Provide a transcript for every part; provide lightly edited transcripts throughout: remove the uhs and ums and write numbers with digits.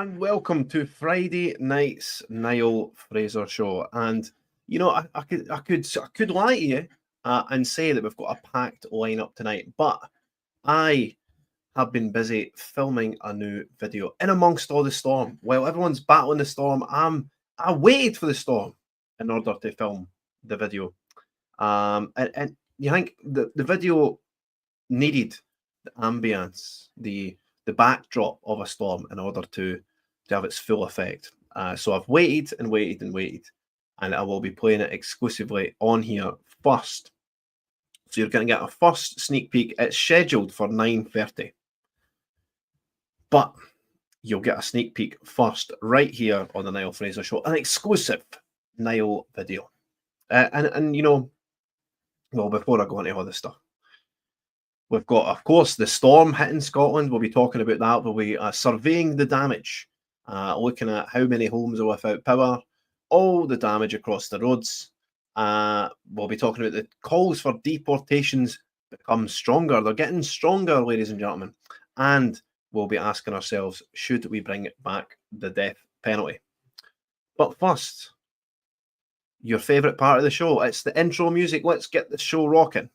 and welcome to Friday night's Niall Fraser show. And you know, I could lie to you and say that we've got a packed lineup tonight, but I have been busy filming a new video in amongst all the storm. While everyone's battling the storm, I waited for the storm in order to film the video. And you think the video needed the ambience, the backdrop of a storm in order to have its full effect. So I've waited and waited and waited, and I will be playing it exclusively on here first. So you're going to get a first sneak peek. It's scheduled for 9:30, but you'll get a sneak peek first right here on the Niall Fraser Show, an exclusive Niall video. And you know, well, before I go into all this stuff, we've got, of course, the storm hitting Scotland. We'll be talking about that. We'll be surveying the damage, looking at how many homes are without power, all the damage across the roads. We'll be talking about the calls for deportations become stronger. They're getting stronger, ladies and gentlemen. And we'll be asking ourselves, should we bring back the death penalty? But first, your favourite part of the show. It's the intro music. Let's get the show rocking.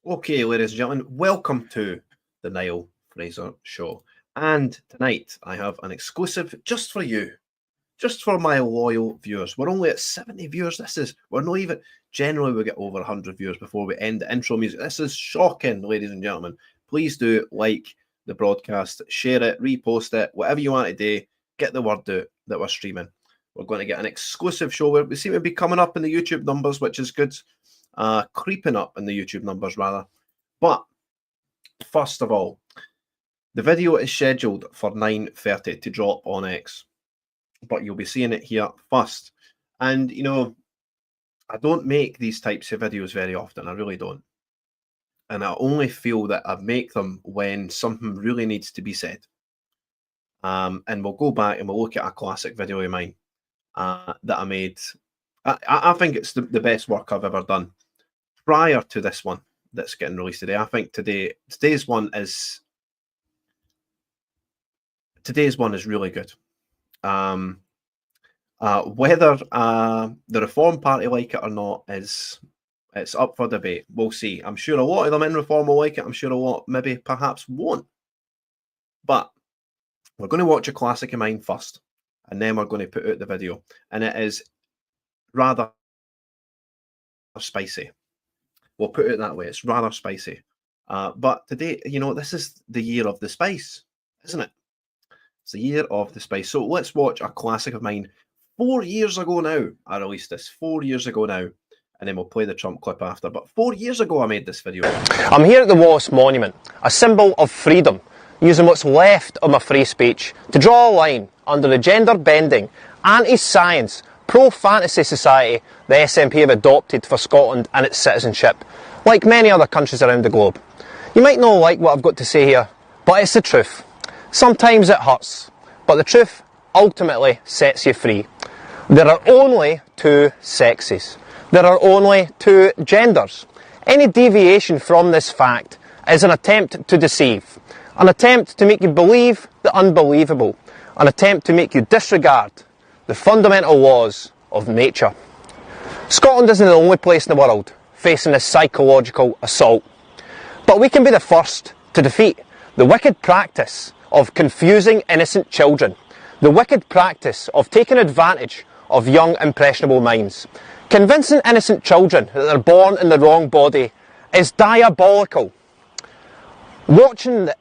Okay, ladies and gentlemen, welcome to the Niall Fraser Show. And tonight I have an exclusive just for you, just for my loyal viewers. We're only at 70 viewers. We're not even, generally we get over 100 viewers before we end the intro music. This is shocking, ladies and gentlemen. Please do like the broadcast, share it, repost it, whatever you want to do, get the word out that we're streaming. We're going to get an exclusive show where we seem to be coming up in the YouTube numbers, which is good. Creeping up in the YouTube numbers, rather. But first of all, the video is scheduled for 9:30 to drop on X, but you'll be seeing it here first. And, you know, I don't make these types of videos very often. I really don't. And I only feel that I make them when something really needs to be said. And we'll go back and we'll look at a classic video of mine that I made. I think it's the best work I've ever done prior to this one that's getting released today. I think today's one is really good. Whether the Reform Party like it or not it's up for debate. We'll see. I'm sure a lot of them in Reform will like it. I'm sure a lot maybe perhaps won't. But we're going to watch a classic of mine first, and then we're going to put out the video. And it is rather spicy. We'll put it that way. It's rather spicy. But today, you know, this is the year of the spice, isn't it? It's the year of the spice. So let's watch a classic of mine. 4 years ago now, I released this. 4 years ago now. And then we'll play the Trump clip after. But 4 years ago, I made this video. I'm here at the Wallace Monument, a symbol of freedom, using what's left of my free speech to draw a line under the gender-bending, anti-science, pro-fantasy society the SNP have adopted for Scotland and its citizenship, like many other countries around the globe. You might not like what I've got to say here, but it's the truth. Sometimes it hurts, but the truth ultimately sets you free. There are only two sexes. There are only two genders. Any deviation from this fact is an attempt to deceive, an attempt to make you believe the unbelievable, an attempt to make you disregard the fundamental laws of nature. Scotland isn't the only place in the world facing this psychological assault, but we can be the first to defeat the wicked practice of confusing innocent children, the wicked practice of taking advantage of young impressionable minds. Convincing innocent children that they're born in the wrong body is diabolical.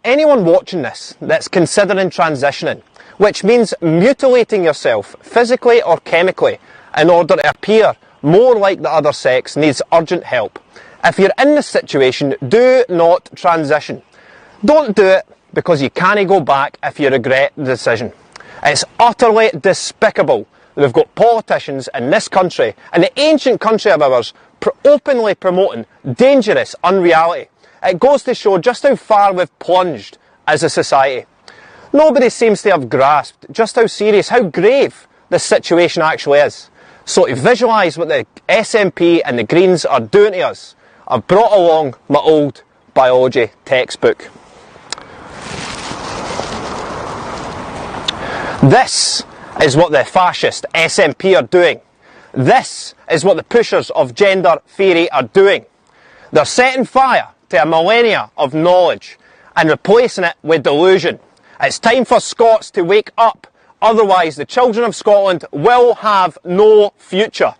Anyone watching this that's considering transitioning, which means mutilating yourself physically or chemically in order to appear more like the other sex, needs urgent help. If you're in this situation, do not transition. Don't do it because you can't go back if you regret the decision. It's utterly despicable that we've got politicians in this country, in the ancient country of ours, openly promoting dangerous unreality. It goes to show just how far we've plunged as a society. Nobody seems to have grasped just how serious, how grave this situation actually is. So to visualise what the SNP and the Greens are doing to us, I've brought along my old biology textbook. This is what the fascist SNP are doing. This is what the pushers of gender theory are doing. They're setting fire to a millennia of knowledge and replacing it with delusion. It's time for Scots to wake up, otherwise the children of Scotland will have no future.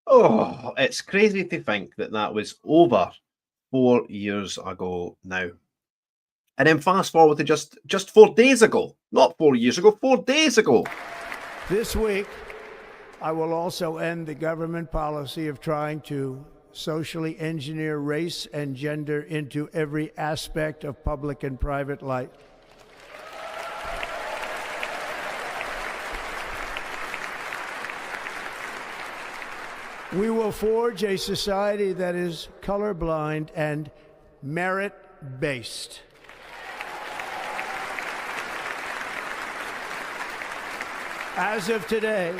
Oh, it's crazy to think that that was over 4 years ago now. And then fast forward to just 4 days ago, not 4 years ago, 4 days ago. This week, I will also end the government policy of trying to socially engineer race and gender into every aspect of public and private life. We will forge a society that is colorblind and merit-based. As of today,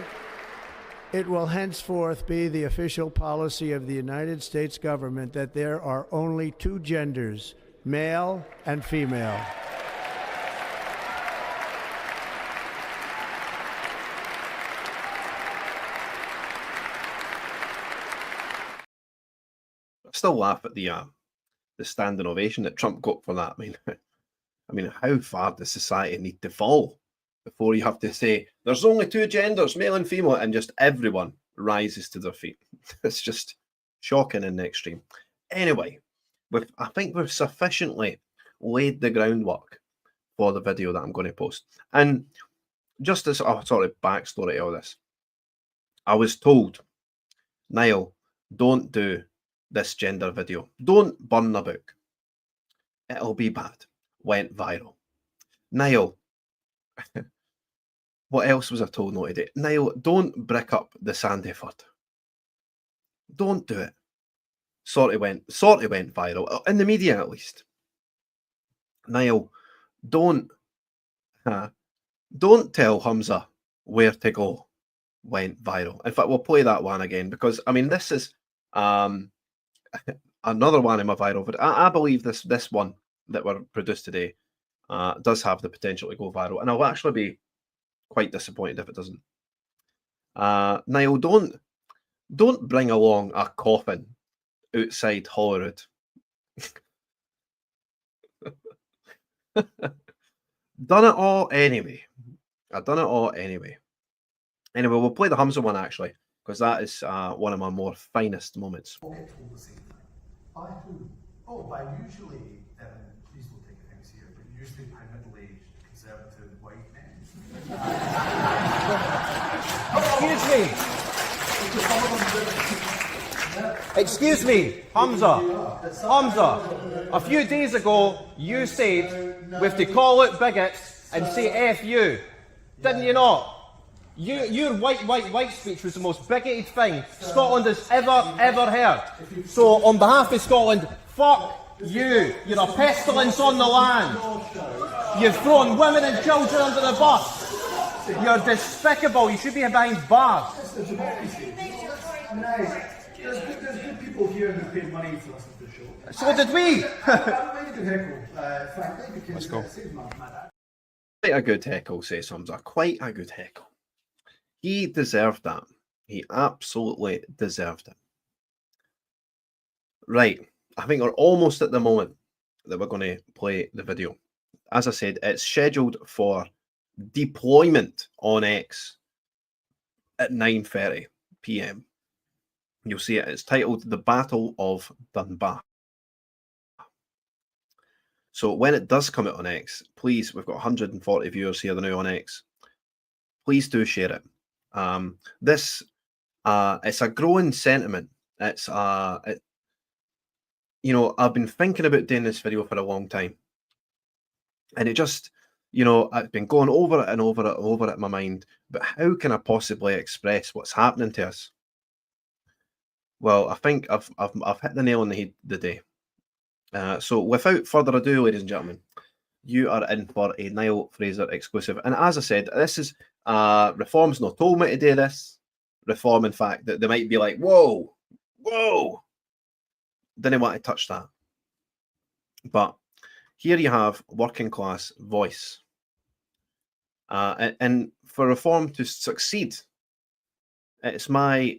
it will henceforth be the official policy of the United States government that there are only two genders, male and female. still laugh at the standing ovation that Trump got for that. I mean, how far does society need to fall before you have to say there's only two genders, male and female, and just everyone rises to their feet? It's just shocking in the extreme. Anyway, I think we've sufficiently laid the groundwork for the video that I'm going to post. And just as a sort of backstory to all this, I was told, Niall, don't do this gender video. Don't burn the book. It'll be bad. Went viral. Niall, what else was I told not to do? Niall, don't brick up the Sandyford. Don't do it. Sort of went viral, in the media at least. Niall, don't tell Hamza where to go. Went viral. In fact, we'll play that one again because I mean this is another one in my viral. But I believe this one that we're produced today does have the potential to go viral, and I'll actually be quite disappointed if it doesn't. Niall, don't bring along a coffin outside Holyrood. Done it all anyway. I've done it all anyway. Anyway, we'll play the Hamza one actually, because that is one of my more finest moments. All get told the same thing. By who? Oh, by usually, please don't take offence here, but usually by middle-aged, conservative, white men. Excuse me, Hamza. A few days ago, you said we have to call out bigots and say F you. Didn't you not? Your white speech was the most bigoted thing Scotland has ever heard. So on behalf of Scotland, fuck you. You're a pestilence on the land. You've thrown women and children under the bus. You're despicable. You should be behind bars. There's good people here who paid money to listen to the show. So did we. Let's go. Quite a good heckle, says Hamza. Quite a good heckle. He deserved that. He absolutely deserved it. Right. I think we're almost at the moment that we're going to play the video. As I said, it's scheduled for deployment on X at 9:30 p.m. You'll see it. It's titled The Battle of Dunbar. So when it does come out on X, please, we've got 140 viewers here now on X. Please do share it. It's a growing sentiment. It's I've been thinking about doing this video for a long time, and it just, I've been going over it and over it in my mind. But how can I possibly express what's happening to us? Well, I think I've hit the nail on the head today. So without further ado, ladies and gentlemen, you are in for a Niall Fraser exclusive. And as I said, this is Reform's not told me to do this. Reform, in fact, that they might be like, whoa, didn't want to touch that. But here you have working class voice. And for Reform to succeed, it's my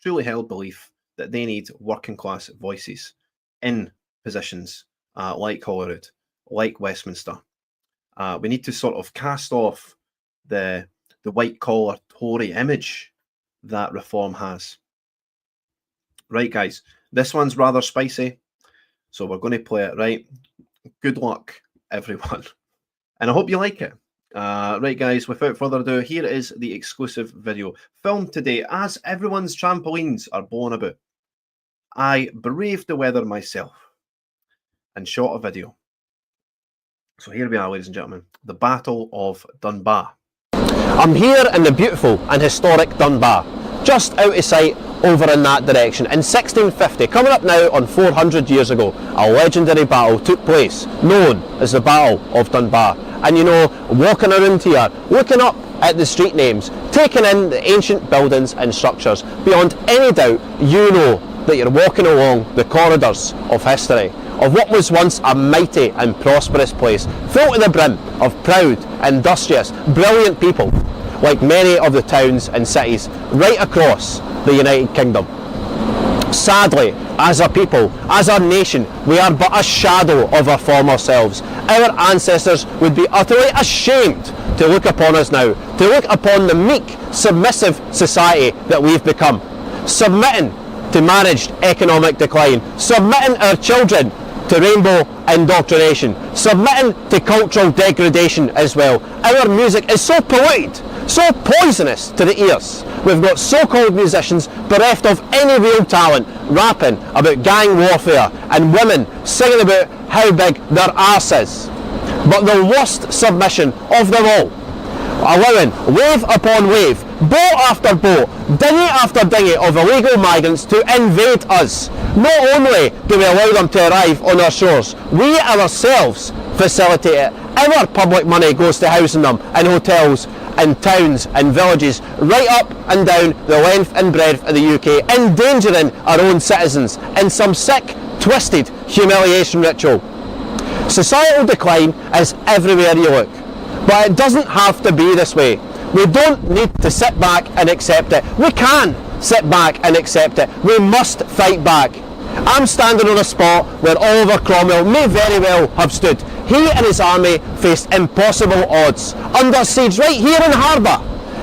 truly held belief that they need working class voices in positions like Holyrood, like Westminster. We need to sort of cast off the white collar Tory image that Reform has. Right, guys, this one's rather spicy, so we're going to play it. Right, good luck, everyone, and I hope you like it. Right, guys, without further ado, here is the exclusive video filmed today as everyone's trampolines are blown about. I braved the weather myself and shot a video. So here we are, ladies and gentlemen, the Battle of Dunbar. I'm here in the beautiful and historic Dunbar, just out of sight over in that direction. In 1650, coming up now on 400 years ago, a legendary battle took place, known as the Battle of Dunbar. And walking around here, looking up at the street names, taking in the ancient buildings and structures, beyond any doubt, you know that you're walking along the corridors of history, of what was once a mighty and prosperous place, full to the brim of proud, industrious, brilliant people, like many of the towns and cities right across the United Kingdom. Sadly, As a people, as a nation, we are but a shadow of our former selves. Our ancestors would be utterly ashamed to look upon us now, to look upon the meek, submissive society that we've become, submitting to managed economic decline, submitting our children to rainbow indoctrination, submitting to cultural degradation as well. Our music is so polluted, so poisonous to the ears. We've got so-called musicians bereft of any real talent, rapping about gang warfare, and women singing about how big their arse is. But the worst submission of them all, allowing wave upon wave, boat after boat, dinghy after dinghy of illegal migrants to invade us. Not only do we allow them to arrive on our shores, we ourselves facilitate it. Our public money goes to housing them in hotels, in towns and villages, right up and down the length and breadth of the UK, endangering our own citizens in some sick, twisted humiliation ritual. Societal decline is everywhere you look, but it doesn't have to be this way. We don't need to sit back and accept it. We can sit back and accept it. We must fight back. I'm standing on a spot where Oliver Cromwell may very well have stood. He and his army faced impossible odds, under siege right here in harbour.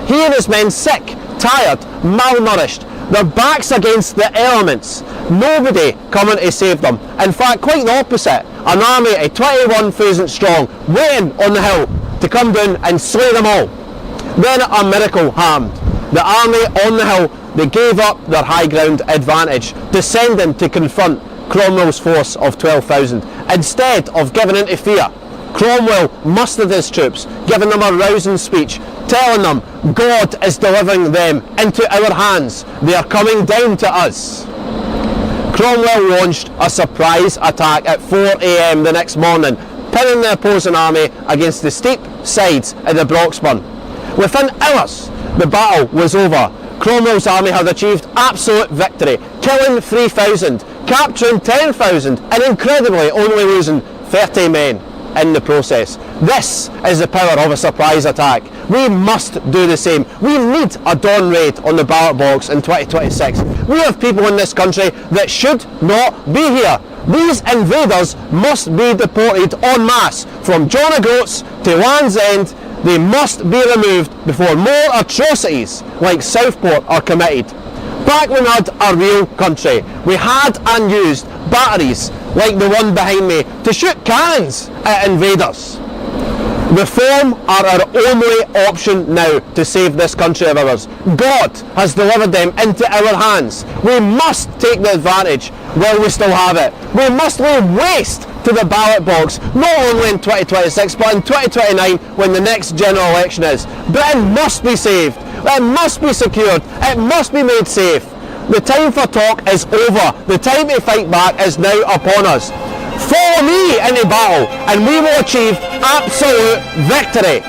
He and his men sick, tired, malnourished, their backs against the elements. Nobody coming to save them. In fact, quite the opposite. An army of 21,000 strong, waiting on the hill to come down and slay them all. Then a miracle happened. The army on the hill, they gave up their high ground advantage, descending to confront Cromwell's force of 12,000. Instead of giving in to fear, Cromwell mustered his troops, giving them a rousing speech, telling them God is delivering them into our hands. They are coming down to us. Cromwell launched a surprise attack at 4 a.m. the next morning, pinning the opposing army against the steep sides of the Broxburn. Within hours, the battle was over. Cromwell's army had achieved absolute victory, killing 3,000, capturing 10,000, and incredibly only losing 30 men in the process. This is the power of a surprise attack. We must do the same. We need a dawn raid on the ballot box in 2026. We have people in this country that should not be here. These invaders must be deported en masse from John O'Groats to Land's End. They must be removed before more atrocities like Southport are committed. Back when we had a real country, we had and used batteries like the one behind me to shoot cannons at invaders. Reform are our only option now to save this country of ours. God has delivered them into our hands. We must take the advantage while we still have it. We must lay waste to the ballot box, not only in 2026 but in 2029 when the next general election is. Britain must be saved. It must be secured. It must be made safe. The time for talk is over. The time to fight back is now upon us. Follow me into battle and we will achieve absolute victory.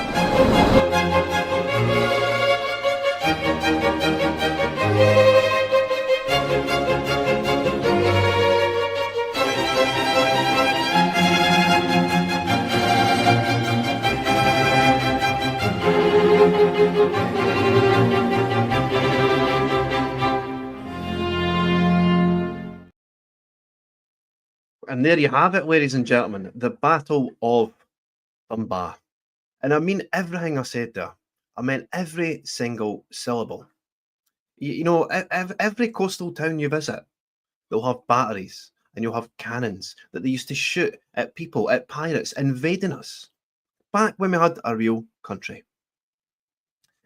And there you have it, ladies and gentlemen, the Battle of Dunbar. And I mean everything I said there. I meant every single syllable. You know, every coastal town you visit, they'll have batteries and you'll have cannons that they used to shoot at people, at pirates invading us, back when we had a real country.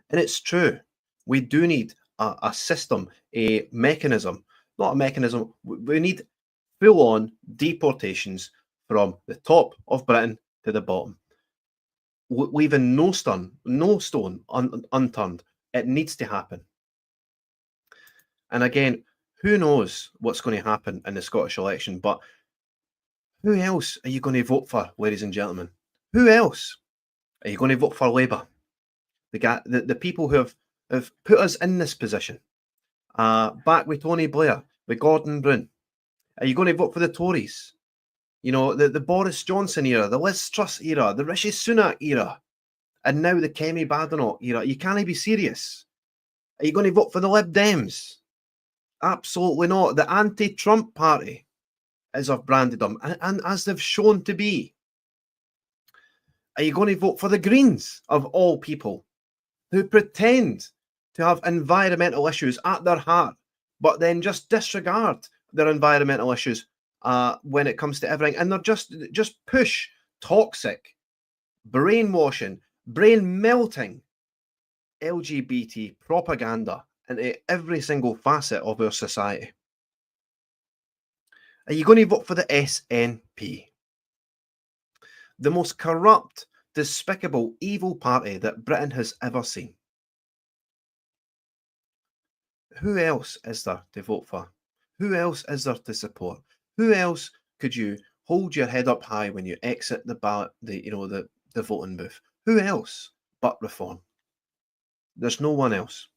And it's true, we do need a system, a mechanism, not a mechanism, we need full-on deportations from the top of Britain to the bottom, leaving no stone unturned. It needs to happen. And again, who knows what's going to happen in the Scottish election, but who else are you going to vote for, ladies and gentlemen? Who else? Are you going to vote for Labour? The people who have put us in this position, back with Tony Blair, with Gordon Brown. Are you going to vote for the Tories? You know, the Boris Johnson era, the Liz Truss era, the Rishi Sunak era, and now the Kemi Badenoch era. You can't be serious. Are you going to vote for the Lib Dems? Absolutely not. The anti-Trump party, as I've branded them, and as they've shown to be. Are you going to vote for the Greens, of all people, who pretend to have environmental issues at their heart, but then just disregard their environmental issues when it comes to everything, and they're just push toxic, brainwashing, brain melting LGBT propaganda into every single facet of our society? Are you going to vote for the SNP? The most corrupt, despicable, evil party that Britain has ever seen. Who else is there to vote for? Who else is there to support? Who else could you hold your head up high when you exit the ballot, the voting booth? Who else but Reform? There's no one else.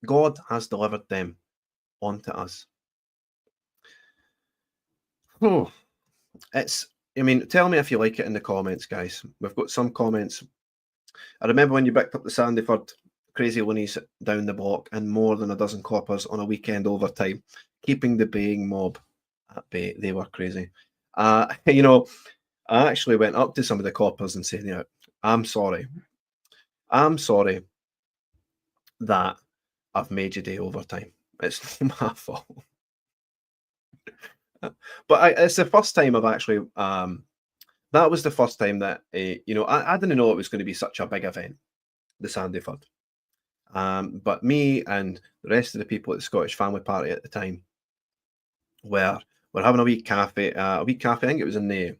God has delivered them onto us. Oh, tell me if you like it in the comments, guys. We've got some comments. I remember when you picked up the Sandyford crazy loonies down the block and more than a dozen coppers on a weekend overtime, keeping the baying mob at bay. They were crazy. I actually went up to some of the coppers and said, I'm sorry. I'm sorry that I've made you day overtime. It's not my fault. But it's the first time I've actually, that was the first time that, I didn't know it was going to be such a big event, the Sandyford. But me and the rest of the people at the Scottish Family Party at the time we're having a wee cafe. I think it was in the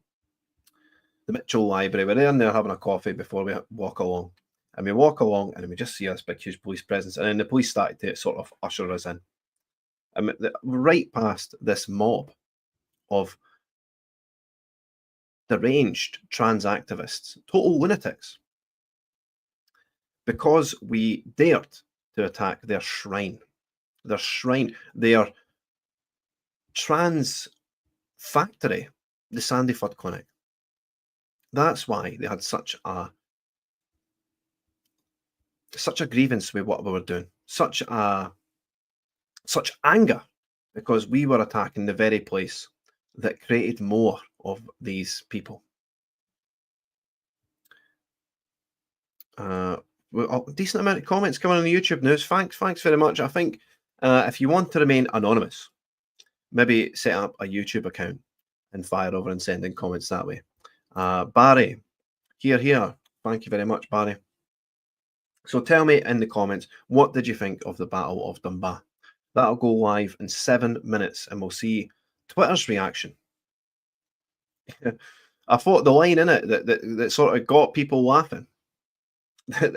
Mitchell Library. We're in there having a coffee before we walk along. And we walk along and we just see this big, huge police presence. And then the police started to sort of usher us in. And right past this mob of deranged trans activists, total lunatics, because we dared to attack their shrine, their trans factory, the Sandyford Clinic. That's why they had such a grievance with what we were doing, such anger, because we were attacking the very place that created more of these people. A decent amount of comments coming on the YouTube news. Thanks very much. I think if you want to remain anonymous, maybe set up a YouTube account and fire over and send in comments that way. Barry, here. Thank you very much, Barry. So tell me in the comments, what did you think of the Battle of Dunbar? That'll go live in 7 minutes and we'll see Twitter's reaction. I thought the line in it that sort of got people laughing.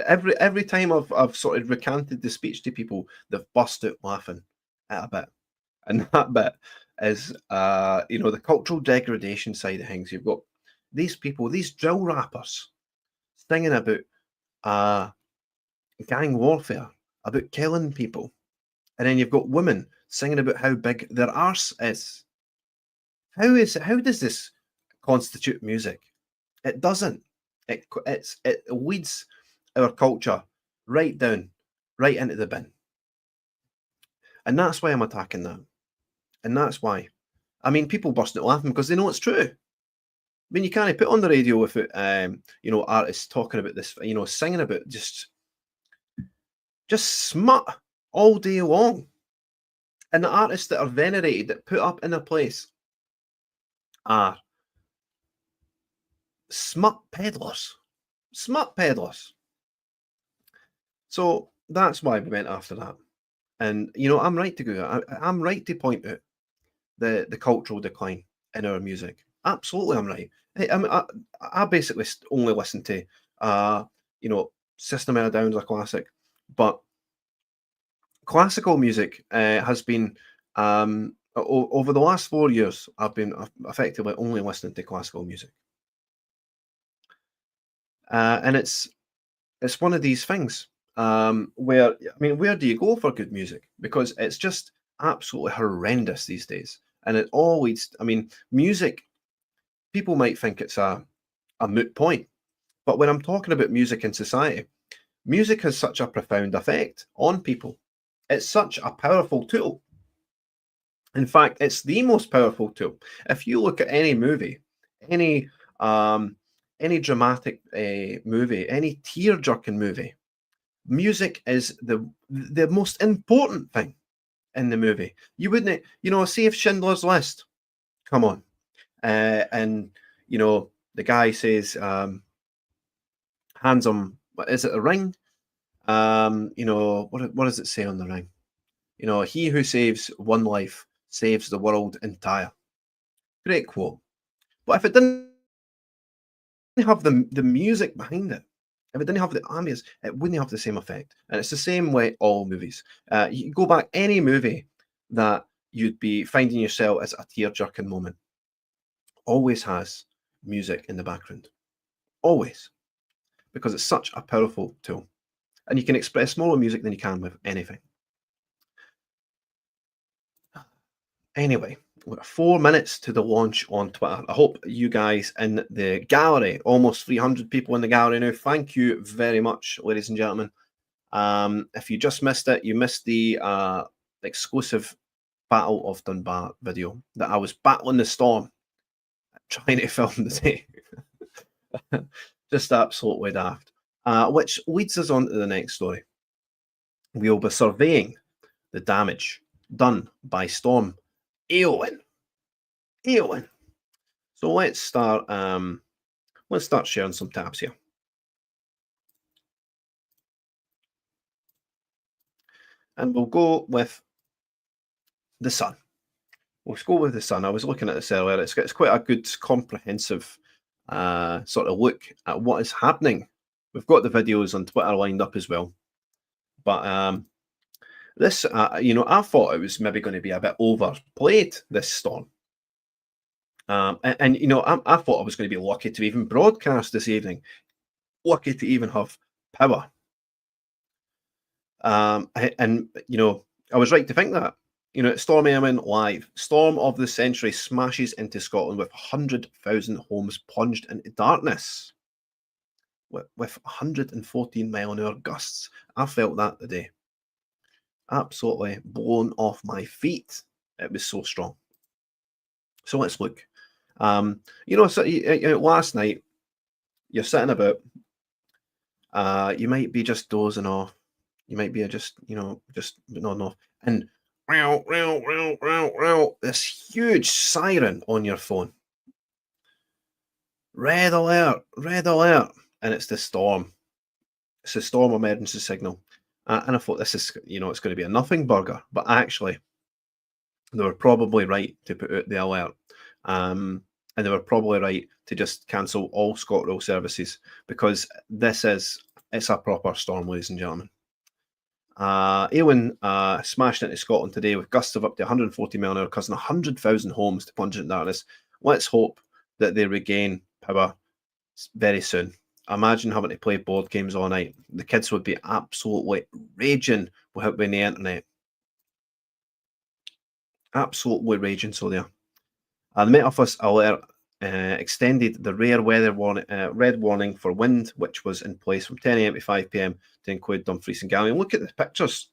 Every time I've sort of recanted the speech to people, they've burst out laughing at a bit. And that bit is, the cultural degradation side of things. You've got these people, these drill rappers, singing about gang warfare, about killing people. And then you've got women singing about how big their arse is. How does this constitute music? It doesn't. It leads our culture right into the bin. And that's why I'm attacking that. And that's why. I mean, people busting out laughing because they know it's true. I mean, you can't put on the radio without, artists talking about this, singing about just smut all day long. And the artists that are venerated, that put up in a place, are smut peddlers. So that's why we went after that. And, I'm right to go. I'm right to point out the cultural decline in our music. Absolutely, I'm right. I basically only listen to, System of a Down's a classic, but classical music has been, over the last 4 years, I've been effectively only listening to classical music. And it's one of these things where do you go for good music? Because it's just absolutely horrendous these days. And it all leads, music, people might think it's a moot point. But when I'm talking about music in society, music has such a profound effect on people. It's such a powerful tool. In fact, it's the most powerful tool. If you look at any movie, any any dramatic movie, any tear-jerking movie, music is the most important thing in the movie. You wouldn't, see if Schindler's List, come on, and the guy says, hands him, what is it, a ring? What does it say on the ring? He who saves one life saves the world entire. Great quote. But if it didn't have the music behind it, if it didn't have the ambience, it wouldn't have the same effect. And it's the same way all movies. You go back any movie that you'd be finding yourself as a tear-jerking moment always has music in the background. Always. Because it's such a powerful tool. And you can express more with music than you can with anything. Anyway, we've got 4 minutes to the launch on Twitter. I hope you guys in the gallery, almost 300 people in the gallery now, thank you very much, ladies and gentlemen. If you just missed it, you missed the exclusive Battle of Dunbar video that I was battling the storm, trying to film today. Just absolutely daft. Which leads us on to the next story. We'll be surveying the damage done by Storm Eowyn. So let's start sharing some tabs here. And we'll go with the Sun. We'll go with the Sun. I was looking at this earlier. It's quite a good comprehensive sort of look at what is happening. We've got the videos on Twitter lined up as well. But this, I thought it was maybe going to be a bit overplayed, this storm. I thought I was going to be lucky to even broadcast this evening. Lucky to even have power. I was right to think that. Storm Eowyn live. Storm of the century smashes into Scotland with 100,000 homes plunged into darkness. With 114 mile an hour gusts. I felt that today. Absolutely blown off my feet. It was so strong. So let's look. Last night, you're sitting about. You might be just dozing off. You might be just nodding off. And this huge siren on your phone. Red alert, red alert. And it's the storm. It's the storm emergency signal. And I thought this is, it's going to be a nothing burger. But actually, they were probably right to put out the alert. And they were probably right to just cancel all ScotRail services because it's a proper storm, ladies and gentlemen. Eowyn smashed into Scotland today with gusts of up to 140 mile an hour, causing 100,000 homes to plunge into darkness. Let's hope that they regain power very soon. Imagine having to play board games all night. The kids would be absolutely raging without being the internet. Absolutely raging, so there. The Met Office alert extended the rare weather red warning for wind, which was in place from 10 a.m. to 5 p.m. to include Dumfries and Galloway. And look at the pictures.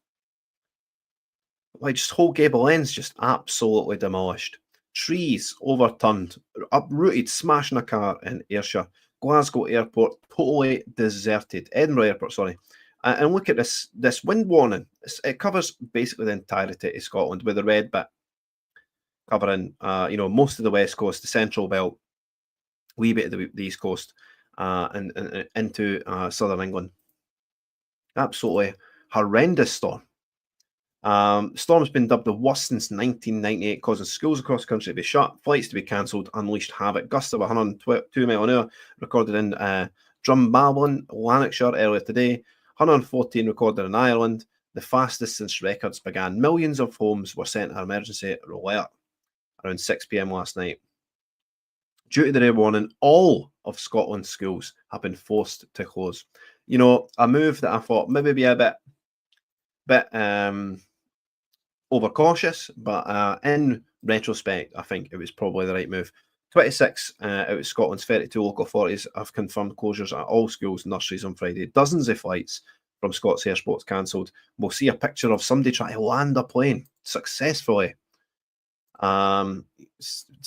Like, just whole Gable End's just absolutely demolished. Trees overturned, uprooted, smashing a car in Ayrshire. Glasgow Airport totally deserted. Edinburgh Airport, sorry. And look at this wind warning. It covers basically the entirety of Scotland, with the red bit covering most of the west coast, the central belt, wee bit of the east coast, and into southern England. Absolutely horrendous storm. Storm's been dubbed the worst since 1998, causing schools across the country to be shut, flights to be cancelled, unleashed havoc. Gusts of 102 mile an hour recorded in Drumbalin, Lanarkshire earlier today. 114 recorded in Ireland, the fastest since records began. Millions of homes were sent to emergency alert around 6 p.m. last night. Due to the red warning, all of Scotland's schools have been forced to close. A move that I thought maybe be a bit overcautious, but in retrospect, I think it was probably the right move. 26 out of Scotland's 32 local authorities have confirmed closures at all schools and nurseries on Friday. Dozens of flights from Scots Airsports cancelled. We'll see a picture of somebody trying to land a plane successfully. Some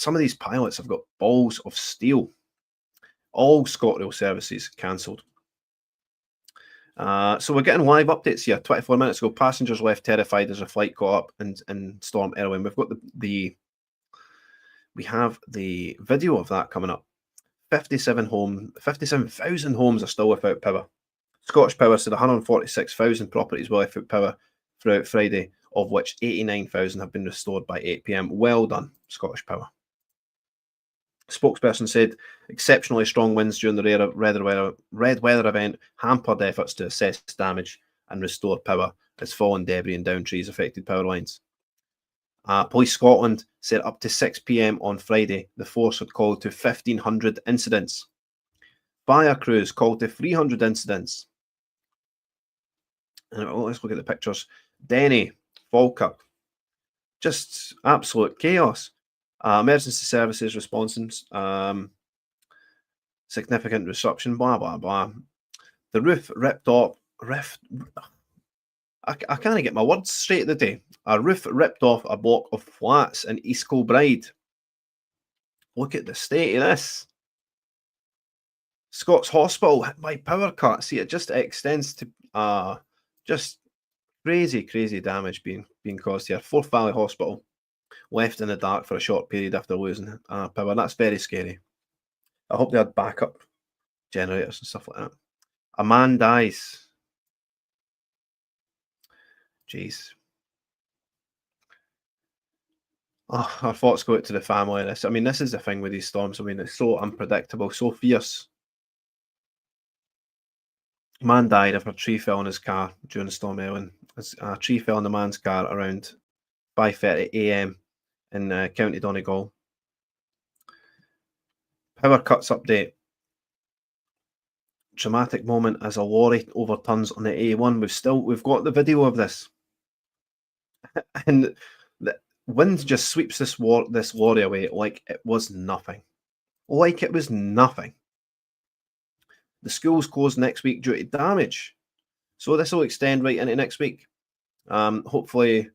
of these pilots have got balls of steel. All ScotRail services cancelled. So we're getting live updates here. 24 minutes ago, passengers left terrified as a flight caught up in Storm Erwin. We've got we have the video of that coming up. 57,000 homes are still without power. Scottish Power said 146,000 properties were without power throughout Friday, of which 89,000 have been restored by 8 p.m. Well done, Scottish Power. Spokesperson said exceptionally strong winds during the red weather event hampered efforts to assess damage and restore power as fallen debris and downed trees affected power lines. Police Scotland said up to 6 p.m. on Friday, the force had called to 1,500 incidents. Fire crews called to 300 incidents. And let's look at the pictures. Denny, Falkirk, just absolute chaos. Emergency services responses, significant disruption, blah, blah, blah. The roof ripped off. I can't get my words straight today. A roof ripped off a block of flats in East Kilbride. Look at the state of this. Scots Hospital hit by power cut. See, it just extends to just crazy damage being caused here. Forth Valley Hospital left in the dark for a short period after losing power. That's very scary. I hope they had backup generators and stuff like that. A man dies. Jeez. Oh, our thoughts go out to the family of this. I mean, this is the thing with these storms. I mean, it's so unpredictable, so fierce. A man died after a tree fell in his car during Storm Elwyn. A tree fell in the man's car around 5:30 a.m. in County Donegal. Power cuts update. Dramatic moment as a lorry overturns on the A1. We've got the video of this, and the wind just sweeps this lorry away like it was nothing. Like it was nothing. The school's closed next week due to damage, so this will extend right into next week. Hopefully,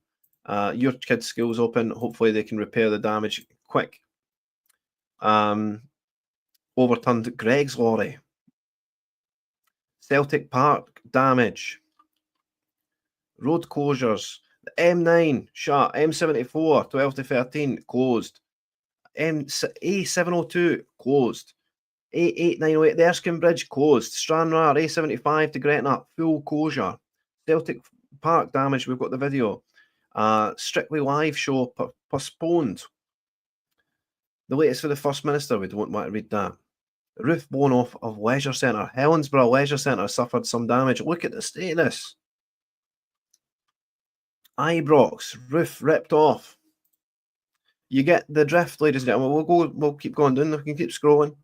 your kids' school's open. Hopefully, they can repair the damage quick. Overturned Greg's lorry. Celtic Park damage. Road closures. The M9 shut. M74 12 to 13 closed. A702 closed. A8908 the Erskine Bridge closed. Stranraer A75 to Gretna full closure. Celtic Park damage. We've got the video. Strictly Live show postponed. The latest for the First Minister. We don't want to read that. The roof blown off of Leisure Centre. Helensburgh Leisure Centre suffered some damage. Look at the state of this. Ibrox roof ripped off. You get the drift, ladies and gentlemen. We'll keep going down. We can keep scrolling.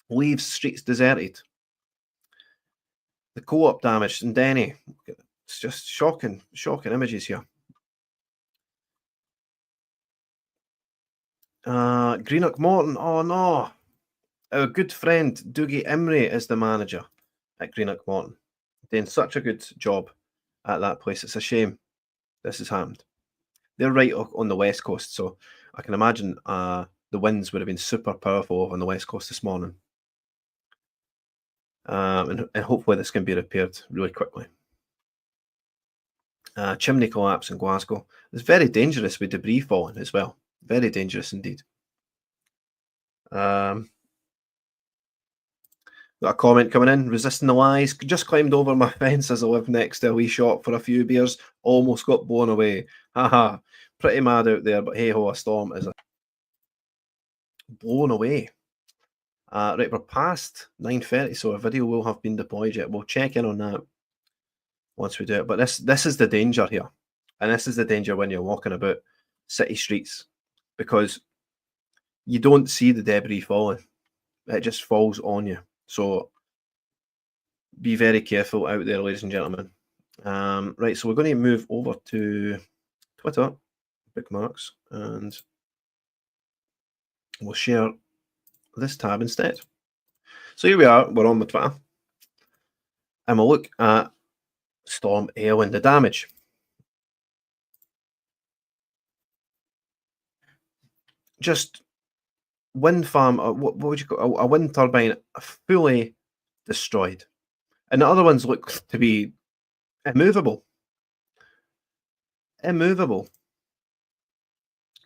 Leaves streets deserted. The co-op damaged in Denny. It's just shocking images here. Greenock Morton. Oh no. Our good friend Dougie Imrie is the manager at Greenock Morton. Doing such a good job at that place. It's a shame this has happened. They're right on the west coast, so I can imagine the winds would have been super powerful on the west coast this morning. And hopefully this can be repaired really quickly. Chimney collapse in Glasgow. It's very dangerous with debris falling as well. Very dangerous indeed. Got a comment coming in. Resisting the lies. Just climbed over my fence as I live next to a wee shop for a few beers. Almost got blown away. Haha. Pretty mad out there, but hey ho, a storm is blown away. Right, we're past 9:30, so a video will have been deployed yet. We'll check in on that once we do it. But this is the danger here. And this is the danger when you're walking about city streets, because you don't see the debris falling. It just falls on you. So be very careful out there, ladies and gentlemen. Right, so we're going to move over to Twitter, bookmarks, and we'll share this tab instead. So here we are, we're on the Twitter, and we'll look at Storm Aowen, the damage. Just wind farm, what would you call a wind turbine fully destroyed. And the other ones look to be immovable. Immovable.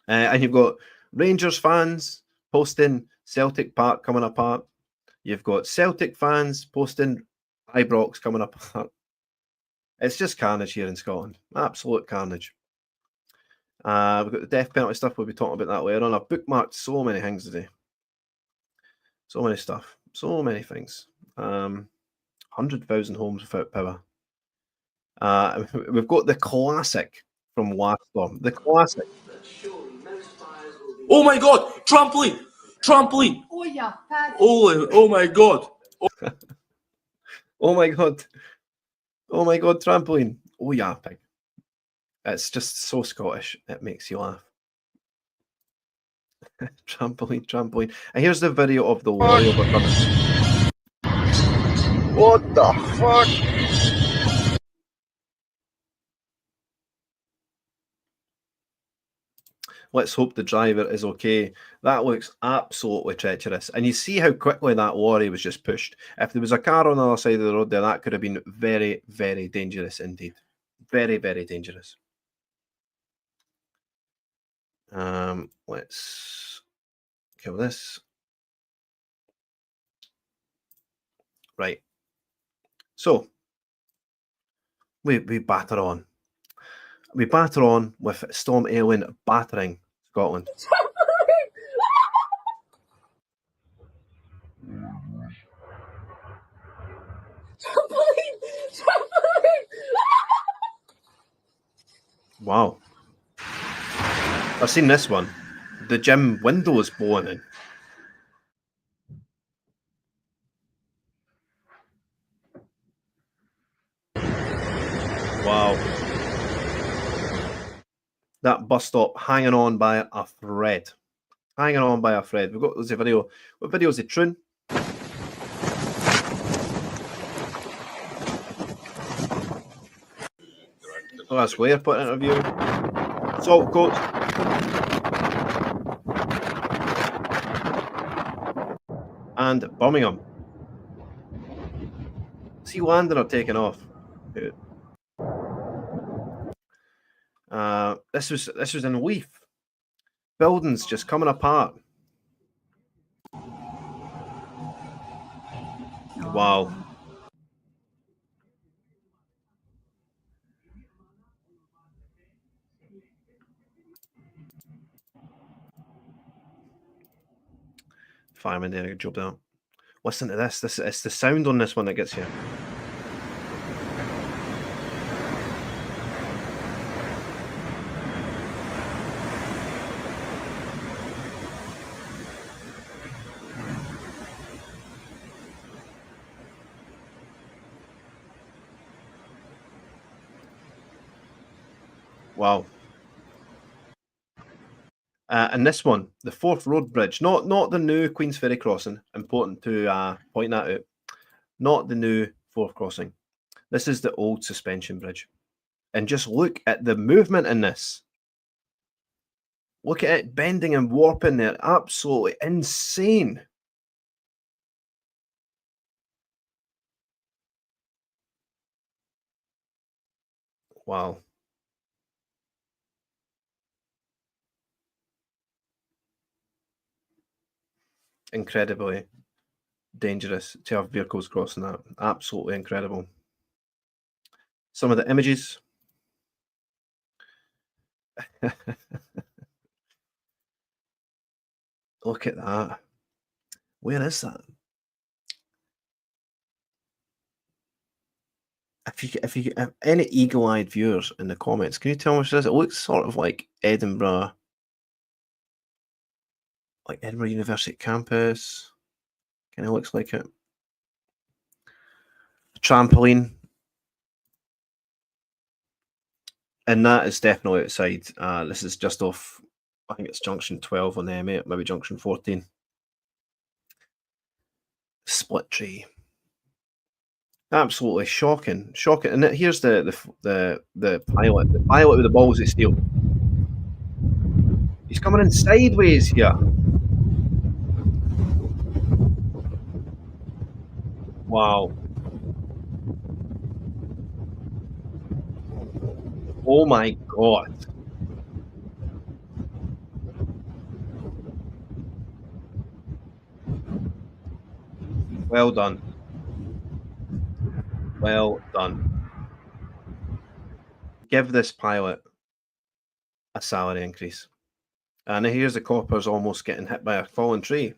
And you've got Rangers fans posting Celtic Park coming apart. You've got Celtic fans posting Ibrox coming apart. It's just carnage here in Scotland. Absolute carnage. We've got the death penalty stuff. We'll be talking about that later on. I've bookmarked so many things today. So many stuff. So many things. 100,000 homes without power. We've got the classic from last storm. The classic. Oh my god! Trampoline! Trampoline! Oh yeah, Pat. Oh my god! Oh my god. Oh my god, trampoline. Oh yeah, pig. It's just so Scottish. It makes you laugh. Trampoline, trampoline. And here's the video of the lorry overcoming. What the fuck? Let's hope the driver is okay. That looks absolutely treacherous. And you see how quickly that lorry was just pushed. If there was a car on the other side of the road there, that could have been very, very dangerous indeed. Very, very dangerous. Let's kill this. Right. So, we batter on. We batter on with Storm Aowen battering Scotland. Wow. I've seen this one. The gym window is blowing in. Wow. That bus stop hanging on by a thread. Hanging on by a thread. We've got there's a video. What video is it, Troon? Oh, that's Blair put interview. Salt coat. And Birmingham. Is he landing or taking off? This was in Leith. Buildings just coming apart. Wow. Fireman doing a good job there. Listen to this. It's the sound on this one that gets you. Wow. And this one, the Forth Road Bridge, not the new Queen's Ferry crossing. Important to point that out. Not the new Forth crossing. This is the old suspension bridge. And just look at the movement in this. Look at it bending and warping there. Absolutely insane. Wow. Incredibly dangerous to have vehicles crossing that. Absolutely incredible. Some of the images. Look at that. Where is that? If you have any eagle-eyed viewers in the comments, can you tell me what it is? It looks sort of like Edinburgh, like Edinburgh University campus. Kind of looks like it. A trampoline. And that is definitely outside. This is just off, I think it's junction 12 on the M8, maybe junction 14. Split tree. Absolutely shocking, shocking. And here's the pilot with the balls of steel. He's coming in sideways here. Wow. Oh my god. Well done. Well done. Give this pilot a salary increase. And here's the coppers almost getting hit by a fallen tree.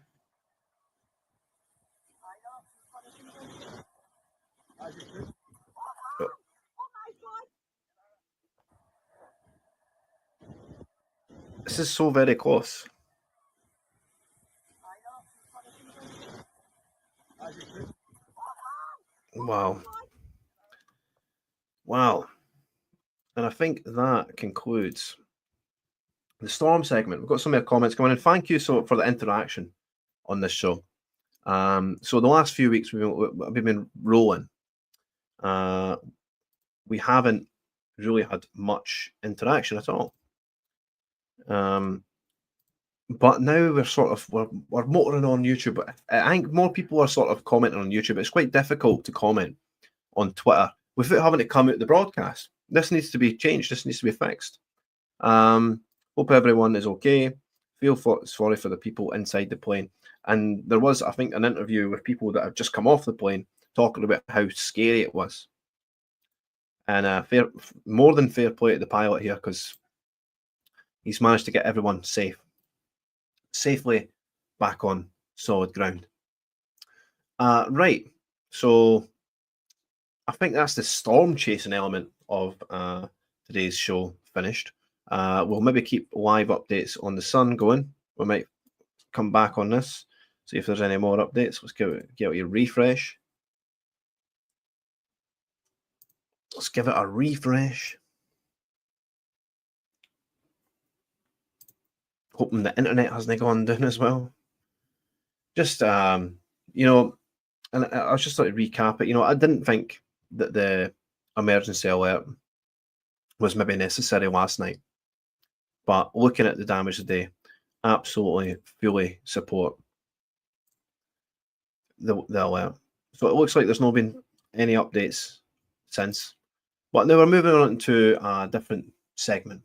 This is so very close. Wow. Wow. And I think that concludes the storm segment. We've got some more comments coming in. Thank you for the interaction on this show. So the last few weeks we've been rolling. We haven't really had much interaction at all. But now we're motoring on YouTube. I think more people are sort of commenting on YouTube. It's quite difficult to comment on Twitter without having to come out the broadcast. This needs to be changed. This needs to be fixed. Hope everyone is okay. Sorry for the people inside the plane. And there was, I think, an interview with people that have just come off the plane talking about how scary it was. And more than fair play to the pilot here, because he's managed to get everyone safely back on solid ground. Right, so I think that's the storm chasing element of today's show finished. We'll maybe keep live updates on the sun going. We might come back on this, see if there's any more updates. Let's give it a refresh. Let's give it a refresh. Hoping the internet hasn't gone down as well. Just you know, and I was just like to recap it. You know, I didn't think that the emergency alert was maybe necessary last night, but looking at the damage today, absolutely fully support the alert. So it looks like there's not been any updates since. But now we're moving on to a different segment.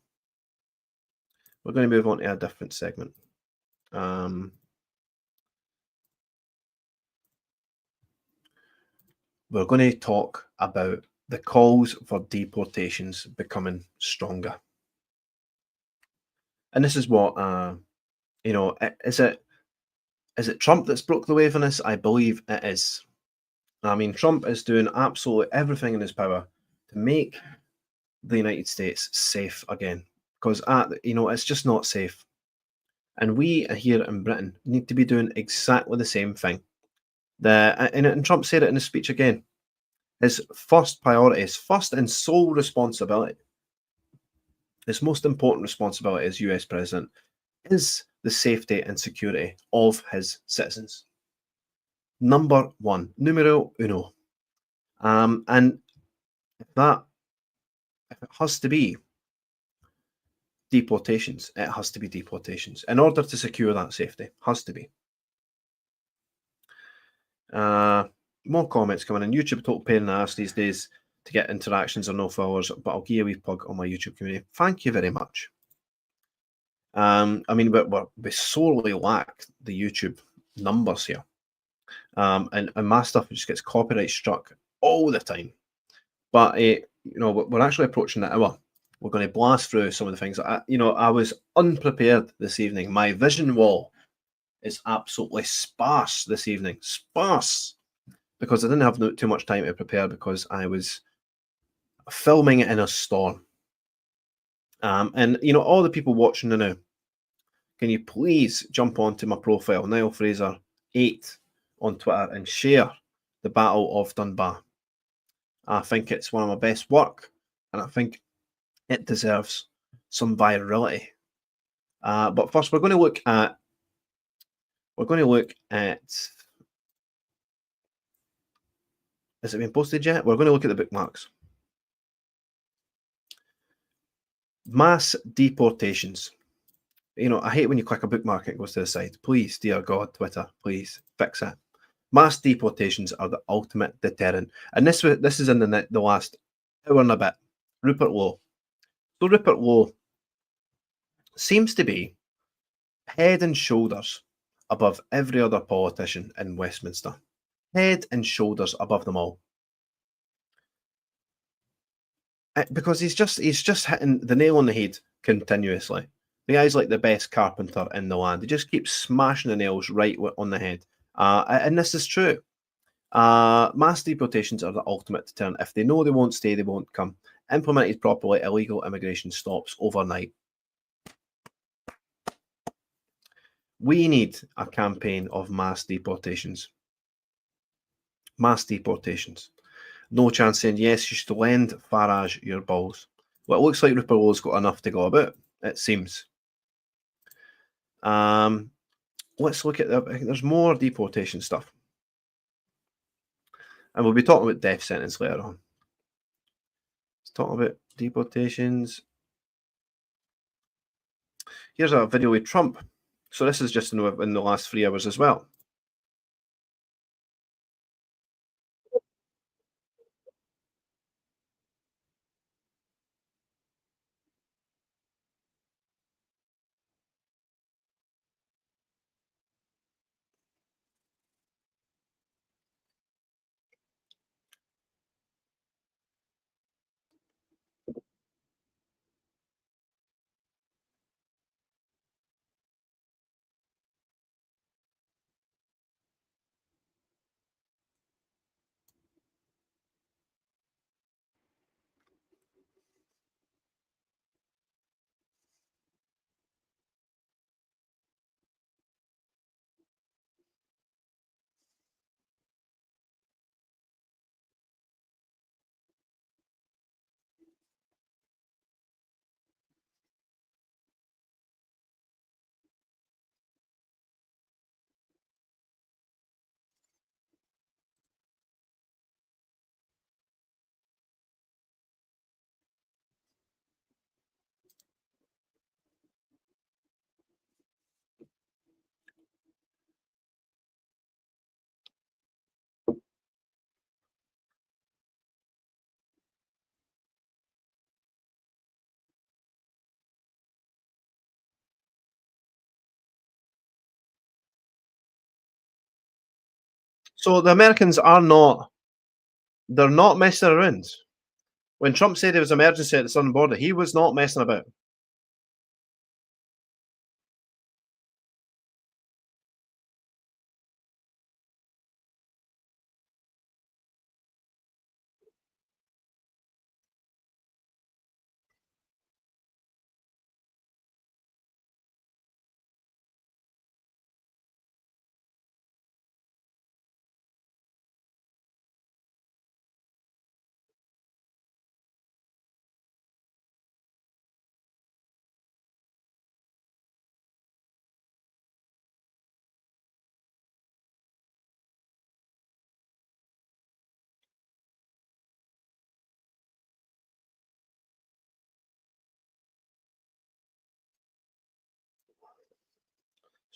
We're going to move on to a different segment. We're going to talk about the calls for deportations becoming stronger. And this is what, you know, is it Trump that's broke the wave on this? I believe it is. I mean, Trump is doing absolutely everything in his power to make the United States safe again, because you know, it's just not safe. And we here in Britain need to be doing exactly the same thing. And Trump said it in his speech again. His first priority, his first and sole responsibility, his most important responsibility as US president is the safety and security of his citizens. Number one, numero uno. And if it has to be deportations, it has to be deportations. In order to secure that safety, has to be. More comments coming in. YouTube total pain in the ass these days to get interactions or no followers, but I'll give you a wee plug on my YouTube community. Thank you very much. I mean, we sorely lack the YouTube numbers here. And my stuff just gets copyright struck all the time. But you know, we're actually approaching the hour. We're going to blast through some of the things. I was unprepared this evening. My vision wall is absolutely sparse this evening. Sparse. Because I didn't have too much time to prepare because I was filming it in a storm. And, you know, all the people watching now, can you please jump onto my profile, Niall Fraser 8 on Twitter, and share the Battle of Dunbar. I think it's one of my best work, and I think it deserves some virality. But first, we're going to look at Has it been posted yet? We're going to look at the bookmarks. Mass deportations. You know, I hate when you click a bookmark and it goes to the side. Please, dear God, Twitter, please fix it. Mass deportations are the ultimate deterrent. And this is in the last hour and a bit. Rupert Lowe. So Rupert Lowe seems to be head and shoulders above every other politician in Westminster. Head and shoulders above them all. Because he's just hitting the nail on the head continuously. The guy's like the best carpenter in the land. He just keeps smashing the nails right on the head. And this is true. Mass deportations are the ultimate deterrent. If they know they won't stay, they won't come. Implemented properly, illegal immigration stops overnight. We need a campaign of mass deportations. Mass deportations. No chance saying, yes, you should lend Farage your balls. Well, it looks like Rupert Lowe's got enough to go about, it seems. Let's look at there's more deportation stuff. And we'll be talking about death sentence later on. Let's talk about deportations. Here's a video with Trump. So this is just in the last 3 hours as well. So the Americans they're not messing around. When Trump said there was emergency at the southern border, he was not messing about.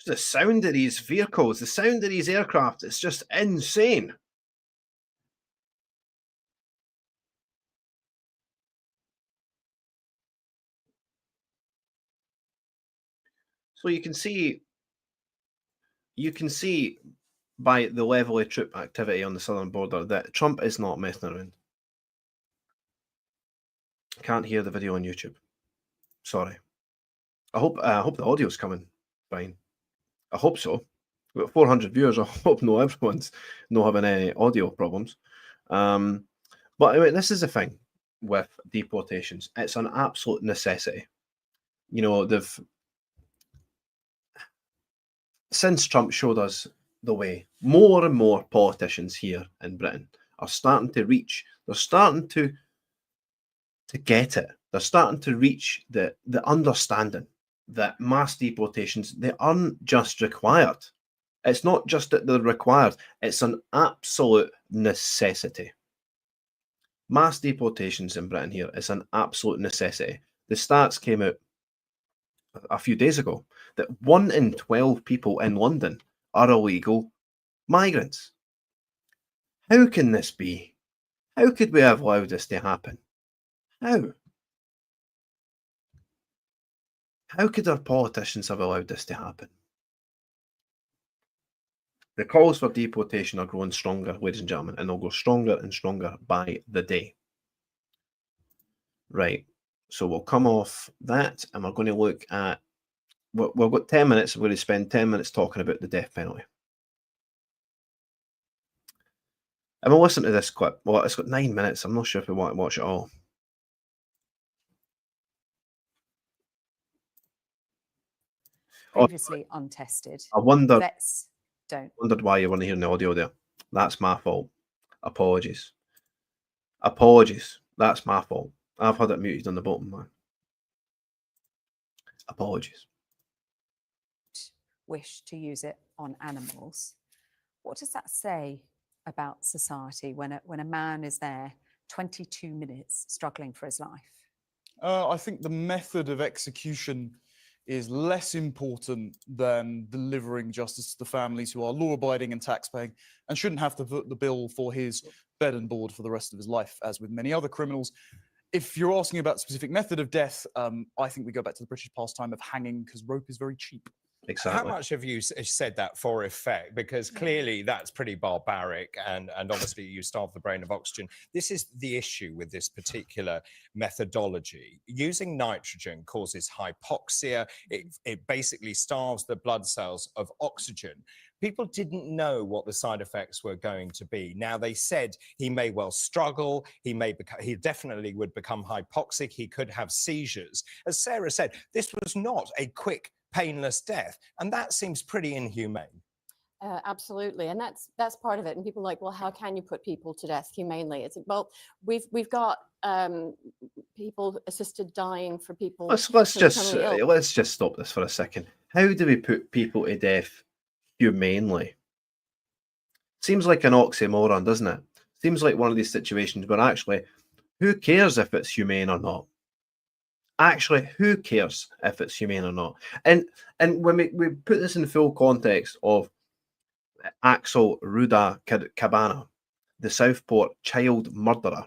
The sound of these vehicles, the sound of these aircraft, it's just insane. So you can see by the level of troop activity on the southern border that Trump is not messing around. Can't hear the video on YouTube. Sorry. I hope the audio's coming fine. I hope so. We've got 400 viewers. I hope everyone's not having any audio problems. But I mean, this is the thing with deportations. It's an absolute necessity. You know, since Trump showed us the way, more and more politicians here in Britain are starting to reach. They're starting to get it. They're starting to reach the understanding that mass deportations, they aren't just required. It's not just that they're required, it's an absolute necessity. Mass deportations in Britain here is an absolute necessity. The stats came out a few days ago that 1 in 12 people in London are illegal migrants. How can this be? How could we have allowed this to happen? How? How could our politicians have allowed this to happen? The calls for deportation are growing stronger, ladies and gentlemen, and they'll go stronger and stronger by the day. Right, so we'll come off that and we're going to look at, we've got 10 minutes, we're going to spend 10 minutes talking about the death penalty. And we'll listen to this clip. Well, it's got 9 minutes. I'm not sure if we want to watch it all. Previously untested. I wondered why you weren't hearing the audio there. That's my fault. Apologies. Apologies. That's my fault. I've had it muted on the bottom, man. Apologies. Wish to use it on animals. What does that say about society when a man is there 22 minutes struggling for his life? I think the method of execution is less important than delivering justice to the families who are law-abiding and tax-paying and shouldn't have to foot the bill for his bed and board for the rest of his life, as with many other criminals. If you're asking about specific method of death, I think we go back to the British pastime of hanging, because rope is very cheap. Exactly. How much have you said that for effect? Because clearly that's pretty barbaric, and obviously you starve the brain of oxygen. This is the issue with this particular methodology. Using nitrogen causes hypoxia. It basically starves the blood cells of oxygen. People didn't know what the side effects were going to be. Now, they said he may well struggle, he definitely would become hypoxic, he could have seizures. As Sarah said, this was not a quick, painless death, and that seems pretty inhumane. Absolutely, and that's part of it. And people are like, well, how can you put people to death humanely? It's well, we've got people assisted dying for people. Let's just stop this for a second. How do we put people to death humanely? Seems like an oxymoron, doesn't it? Seems like one of these situations where actually, who cares if it's humane or not? Actually, who cares if it's humane or not? And when we put this in full context of Axel Ruda Cabana, the Southport child murderer,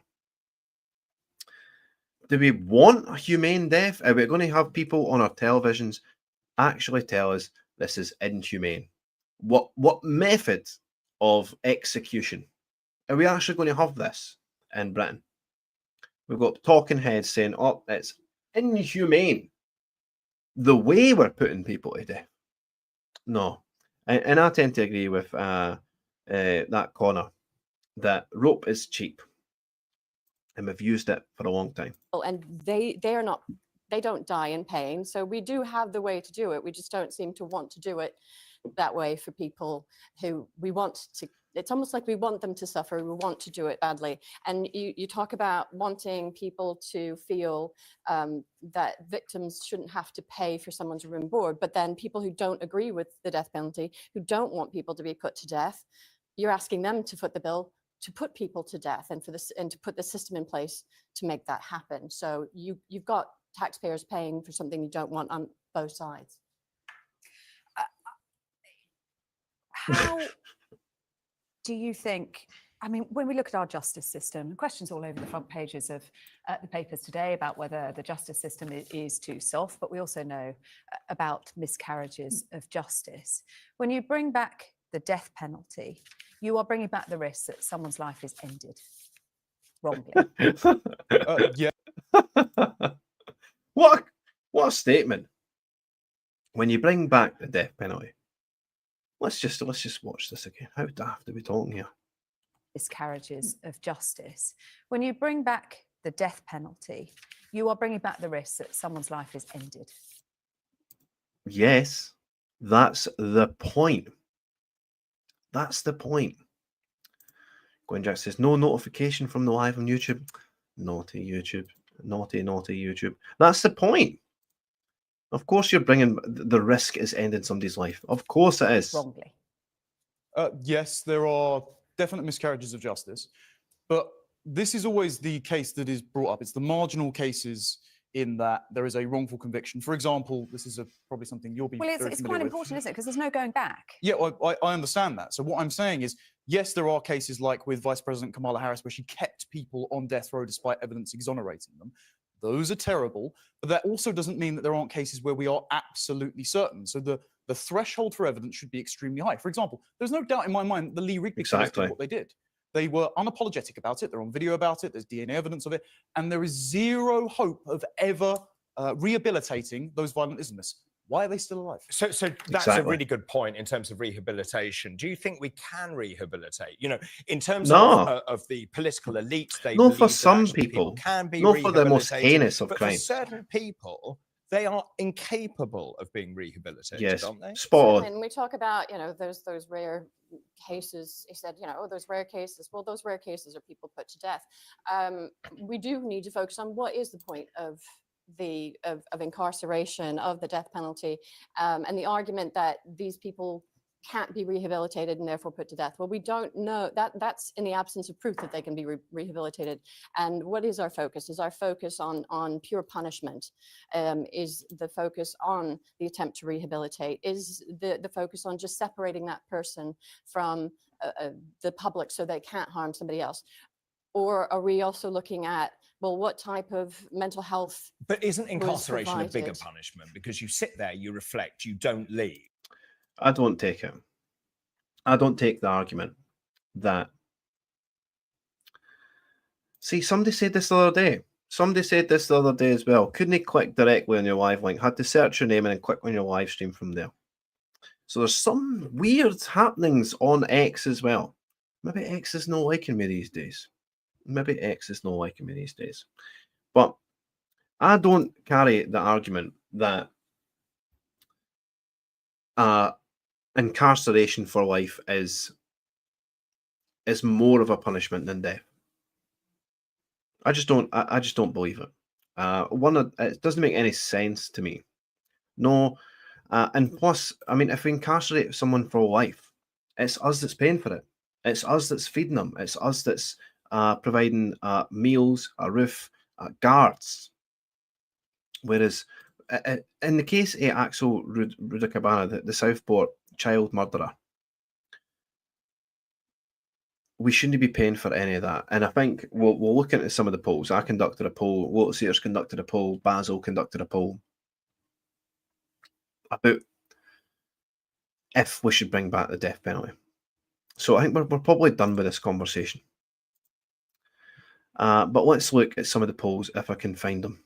do we want a humane death? Are we going to have people on our televisions actually tell us this is inhumane? What method of execution are we actually going to have this in Britain? We've got talking heads saying, oh, it's inhumane the way we're putting people to death. No. And I tend to agree with that corner, that rope is cheap. And we've used it for a long time. And they don't die in pain. So we do have the way to do it. We just don't seem to want to do it that way for people who we want to. It's almost like we want them to suffer. We want to do it badly. And you talk about wanting people to feel that victims shouldn't have to pay for someone's room board. But then people who don't agree with the death penalty, who don't want people to be put to death, you're asking them to foot the bill to put people to death and to put the system in place to make that happen. So you've got taxpayers paying for something you don't want on both sides. How do you think, I mean, when we look at our justice system, questions all over the front pages of the papers today about whether the justice system is too soft, but we also know about miscarriages of justice. When you bring back the death penalty, you are bringing back the risk that someone's life is ended wrongly. Yeah. What a statement. When you bring back the death penalty, let's just watch this again. How daft are we talking here? Miscarriages of justice. When you bring back the death penalty, you are bringing back the risk that someone's life is ended. Yes, that's the point. That's the point. Gwen Jack says, no notification from the live on YouTube. Naughty YouTube. Naughty, naughty YouTube. That's the point. Of course you're bringing, the risk is ending somebody's life. Of course it is. Wrongly. Yes, there are definite miscarriages of justice, but this is always the case that is brought up. It's the marginal cases in that there is a wrongful conviction. For example, this is probably something you'll be Well, very it's familiar quite with. important, isn't it? Because there's no going back. Yeah, I understand that. So what I'm saying is, yes, there are cases like with Vice President Kamala Harris where she kept people on death row despite evidence exonerating them. Those are terrible, but that also doesn't mean that there aren't cases where we are absolutely certain. So the threshold for evidence should be extremely high. For example, there's no doubt in my mind the Lee Rigby killers did what they did. They were unapologetic about it. They're on video about it. There's DNA evidence of it. And there is zero hope of ever rehabilitating those violent Islamists. Why are they still alive? So that's a really good point in terms of rehabilitation. Do you think we can rehabilitate? You know, in terms of the political elite, they no, believe for that some actually people can be not for the most rehabilitated, heinous of but crimes. for certain people, they are incapable of being rehabilitated, Yes, aren't they? spot on. And we talk about, you know, those rare cases. He said, you know, those rare cases. Well, those rare cases are people put to death. We do need to focus on what is the point of incarceration, of the death penalty, and the argument that these people can't be rehabilitated and therefore put to death. Well, we don't know that. That's in the absence of proof that they can be rehabilitated. And what is our focus? Is our focus on pure punishment? Is the focus on the attempt to rehabilitate? Is the focus on just separating that person from the public so they can't harm somebody else? Or are we also looking at, well, what type of mental health? But isn't incarceration a bigger punishment? Because you sit there, you reflect, you don't leave. I don't take it. I don't take the argument that. See, somebody said this the other day. Somebody said this the other day as well. Couldn't they click directly on your live link? Had to search your name and then click on your live stream from there. So there's some weird happenings on X as well. Maybe X is not liking me these days. But I don't carry the argument that incarceration for life is more of a punishment than death. I just don't believe it. It doesn't make any sense to me. No, and plus, I mean, if we incarcerate someone for life, it's us that's paying for it. It's us that's feeding them. It's us that's providing meals, a roof, guards. Whereas, in the case of Axel Rudakabana, the Southport child murderer, we shouldn't be paying for any of that. And I think we'll look into some of the polls. I conducted a poll, Lotus Eaters conducted a poll, Basil conducted a poll about if we should bring back the death penalty. So I think we're probably done with this conversation. But let's look at some of the polls if I can find them.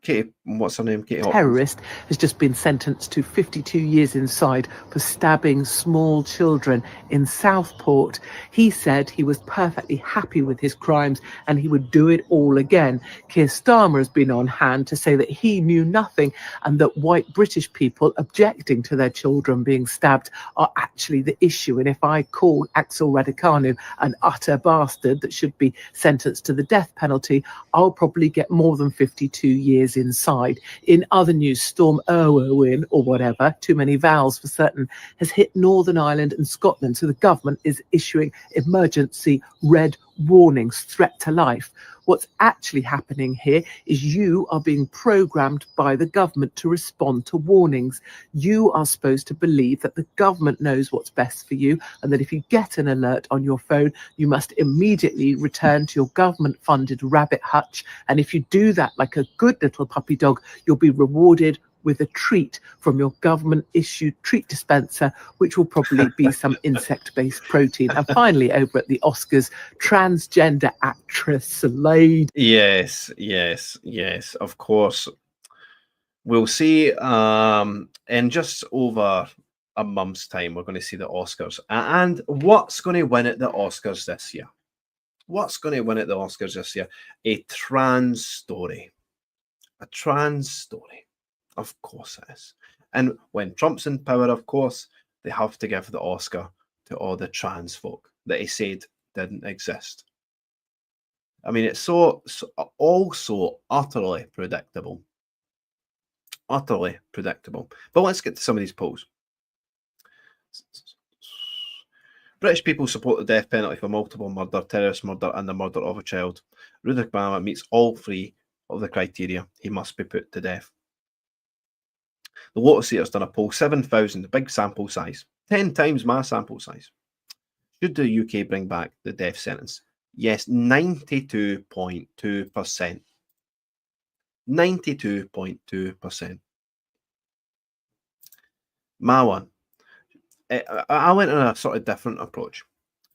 Katie, what's her name? Katie Hopkins. Terrorist has just been sentenced to 52 years inside for stabbing small children in Southport. He said he was perfectly happy with his crimes and he would do it all again. Keir Starmer has been on hand to say that he knew nothing and that white British people objecting to their children being stabbed are actually the issue. And if I call Axel Radicanu an utter bastard that should be sentenced to the death penalty, I'll probably get more than 52 years inside. In other news, Storm Irwin, or whatever, too many vowels for certain, has hit Northern Ireland and Scotland. So the government is issuing emergency red warnings, threat to life. What's actually happening here is you are being programmed by the government to respond to warnings. You are supposed to believe that the government knows what's best for you and that if you get an alert on your phone, you must immediately return to your government-funded rabbit hutch. And if you do that like a good little puppy dog, you'll be rewarded with a treat from your government-issued treat dispenser, which will probably be some insect-based protein. And finally, over at the Oscars, transgender actress Slade. Yes, of course. We'll see in just over a month's time, we're going to see the Oscars. And what's going to win at the Oscars this year? A trans story. A trans story. Of course it is. And when Trump's in power, of course, they have to give the Oscar to all the trans folk that he said didn't exist. I mean, it's so also utterly predictable. Utterly predictable. But let's get to some of these polls. British people support the death penalty for multiple murder, terrorist murder, and the murder of a child. Rudakabana meets all three of the criteria. He must be put to death. The Lotus Eaters done a poll, 7,000, big sample size, 10 times my sample size. Should the UK bring back the death sentence? Yes, 92.2%. 92.2%. My one. I went on a sort of different approach.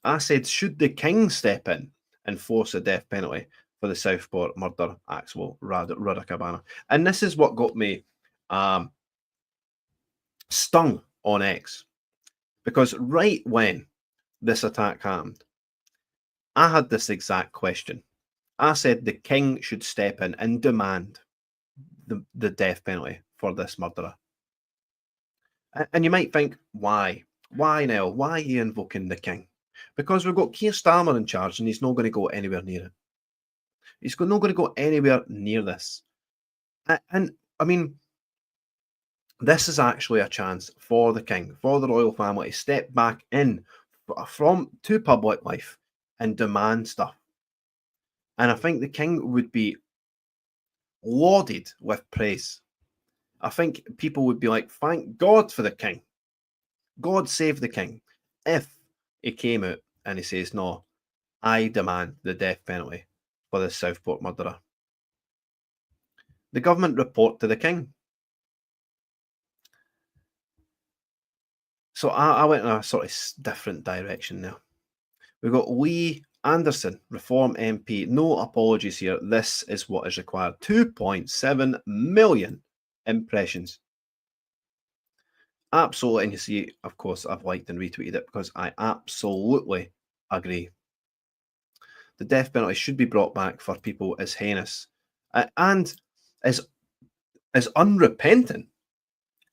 I said, should the King step in and force a death penalty for the Southport murder, Axel Rudakabana? And this is what got me stung on X. Because right when this attack happened, I had this exact question. I said the King should step in and demand the death penalty for this murderer. And you might think, why? Why, Nell? Why are you invoking the King? Because we've got Keir Starmer in charge and he's not going to go anywhere near it. He's not going to go anywhere near this. And I mean, this is actually a chance for the King, for the royal family to step back in to public life and demand stuff. And I think the King would be lauded with praise. I think people would be like, thank God for the King. God save the King. If he came out and he says, no, I demand the death penalty for the Southport murderer. The government report to the King. So I went in a sort of different direction there. We've got Lee Anderson, Reform MP. No apologies here. This is what is required. 2.7 million impressions. Absolutely. And you see, of course, I've liked and retweeted it because I absolutely agree. The death penalty should be brought back for people as heinous and as unrepentant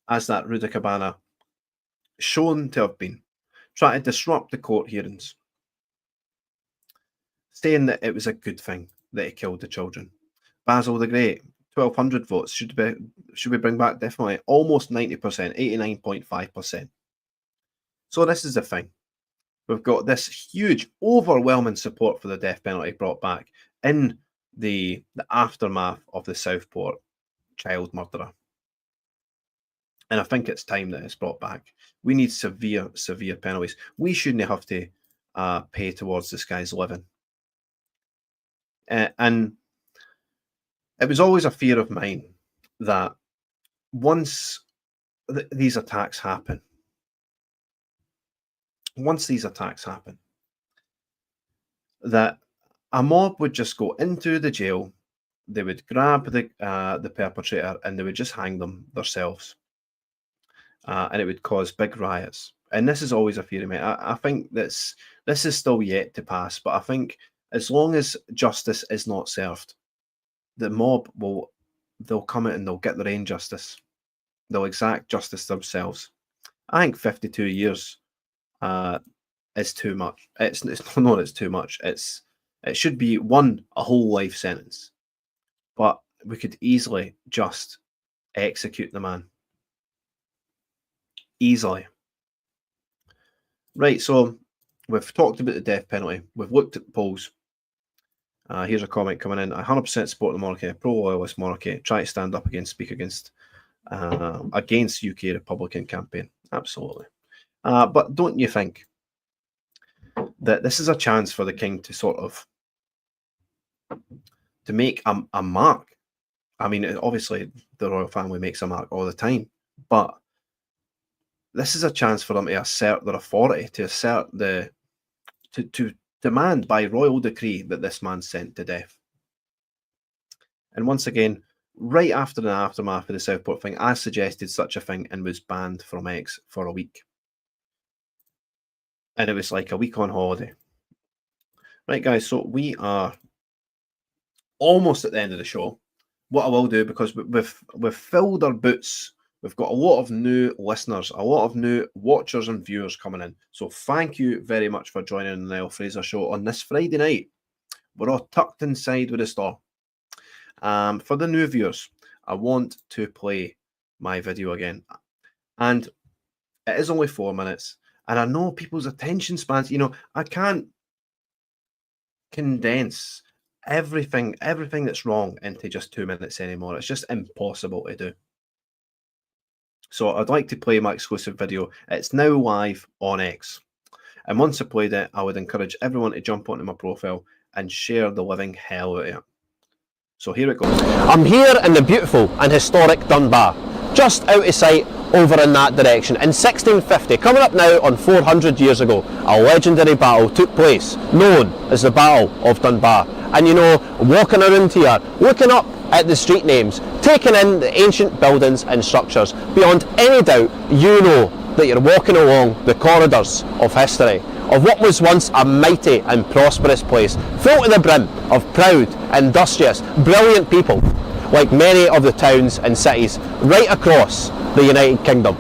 as that Rudakabana shown to have been, trying to disrupt the court hearings, saying that it was a good thing that he killed the children. Basil the Great, 1,200 votes. Should we bring back? Definitely. Almost 90%, 89.5%. So this is the thing. We've got this huge, overwhelming support for the death penalty brought back in the aftermath of the Southport child murderer. And I think it's time that it's brought back. We need severe, severe penalties. We shouldn't have to pay towards this guy's living. And it was always a fear of mine that once these attacks happen, that a mob would just go into the jail, they would grab the perpetrator and they would just hang them themselves. And it would cause big riots. And this is always a fear of mine. I think this is still yet to pass, but I think as long as justice is not served, the mob they'll come out and they'll get their own justice. They'll exact justice themselves. I think 52 years is too much. It's not it's too much. It should be a whole life sentence. But we could easily just execute the man. Easily. Right, so we've talked about the death penalty. We've looked at the polls. Here's a comment coming in. 100% support the monarchy, pro-loyalist monarchy. Try to stand up speak against UK Republican campaign. Absolutely. But don't you think that this is a chance for the King to sort of to make a mark? I mean, obviously the royal family makes a mark all the time, but this is a chance for them to assert their authority, to assert to demand by royal decree that this man's sent to death. And once again, right after the aftermath of the Southport thing, I suggested such a thing and was banned from X for a week. And it was like a week on holiday. Right, guys, so we are almost at the end of the show. What I will do, because we've filled our boots, we've got a lot of new listeners, a lot of new watchers and viewers coming in. So thank you very much for joining the Niall Fraser Show on this Friday night. We're all tucked inside with a store. For the new viewers, I want to play my video again. And it is only 4 minutes. And I know people's attention spans, you know, I can't condense everything that's wrong into just 2 minutes anymore. It's just impossible to do. So I'd like to play my exclusive video. It's now live on X. And once I played it, I would encourage everyone to jump onto my profile and share the living hell out of it. So here it goes. I'm here in the beautiful and historic Dunbar, just out of sight over in that direction. In 1650, coming up now on 400 years ago, a legendary battle took place, known as the Battle of Dunbar. And you know, walking around here, looking up at the street names, taking in the ancient buildings and structures, beyond any doubt, you know that you're walking along the corridors of history, of what was once a mighty and prosperous place, full to the brim of proud, industrious, brilliant people, like many of the towns and cities right across the United Kingdom.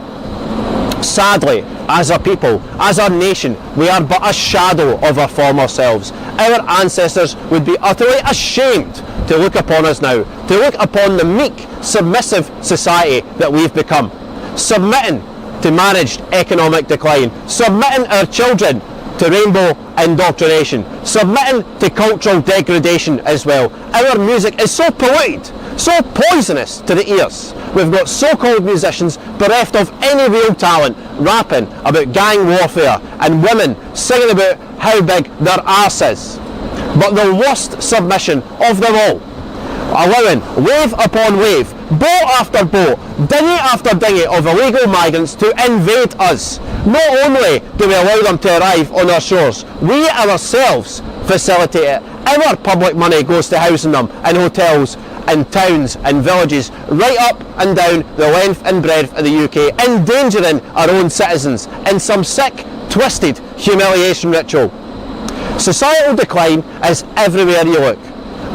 Sadly, as a people, as a nation, we are but a shadow of our former selves. Our ancestors would be utterly ashamed to look upon us now, to look upon the meek, submissive society that we've become, submitting to managed economic decline, submitting our children to rainbow indoctrination, submitting to cultural degradation as well. Our music is so polluted, so poisonous to the ears. We've got so-called musicians bereft of any real talent, rapping about gang warfare, and women singing about how big their arse is. But the worst submission of them all, allowing wave upon wave, boat after boat, dinghy after dinghy of illegal migrants to invade us. Not only do we allow them to arrive on our shores, we ourselves facilitate it. Our public money goes to housing them in hotels in towns and villages right up and down the length and breadth of the UK, endangering our own citizens in some sick, twisted humiliation ritual. Societal decline is everywhere you look,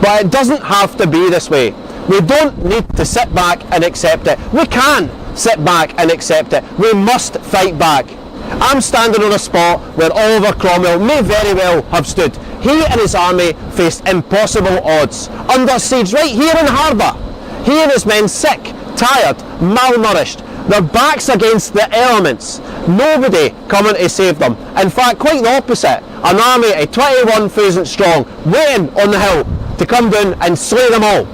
but it doesn't have to be this way. We don't need to sit back and accept it. We can sit back and accept it. We must fight back. I'm standing on a spot where Oliver Cromwell may very well have stood. He and his army faced impossible odds, under siege right here in harbour. He and his men sick, tired, malnourished, their backs against the elements. Nobody coming to save them. In fact, quite the opposite. An army of 21,000 strong, waiting on the hill to come down and slay them all.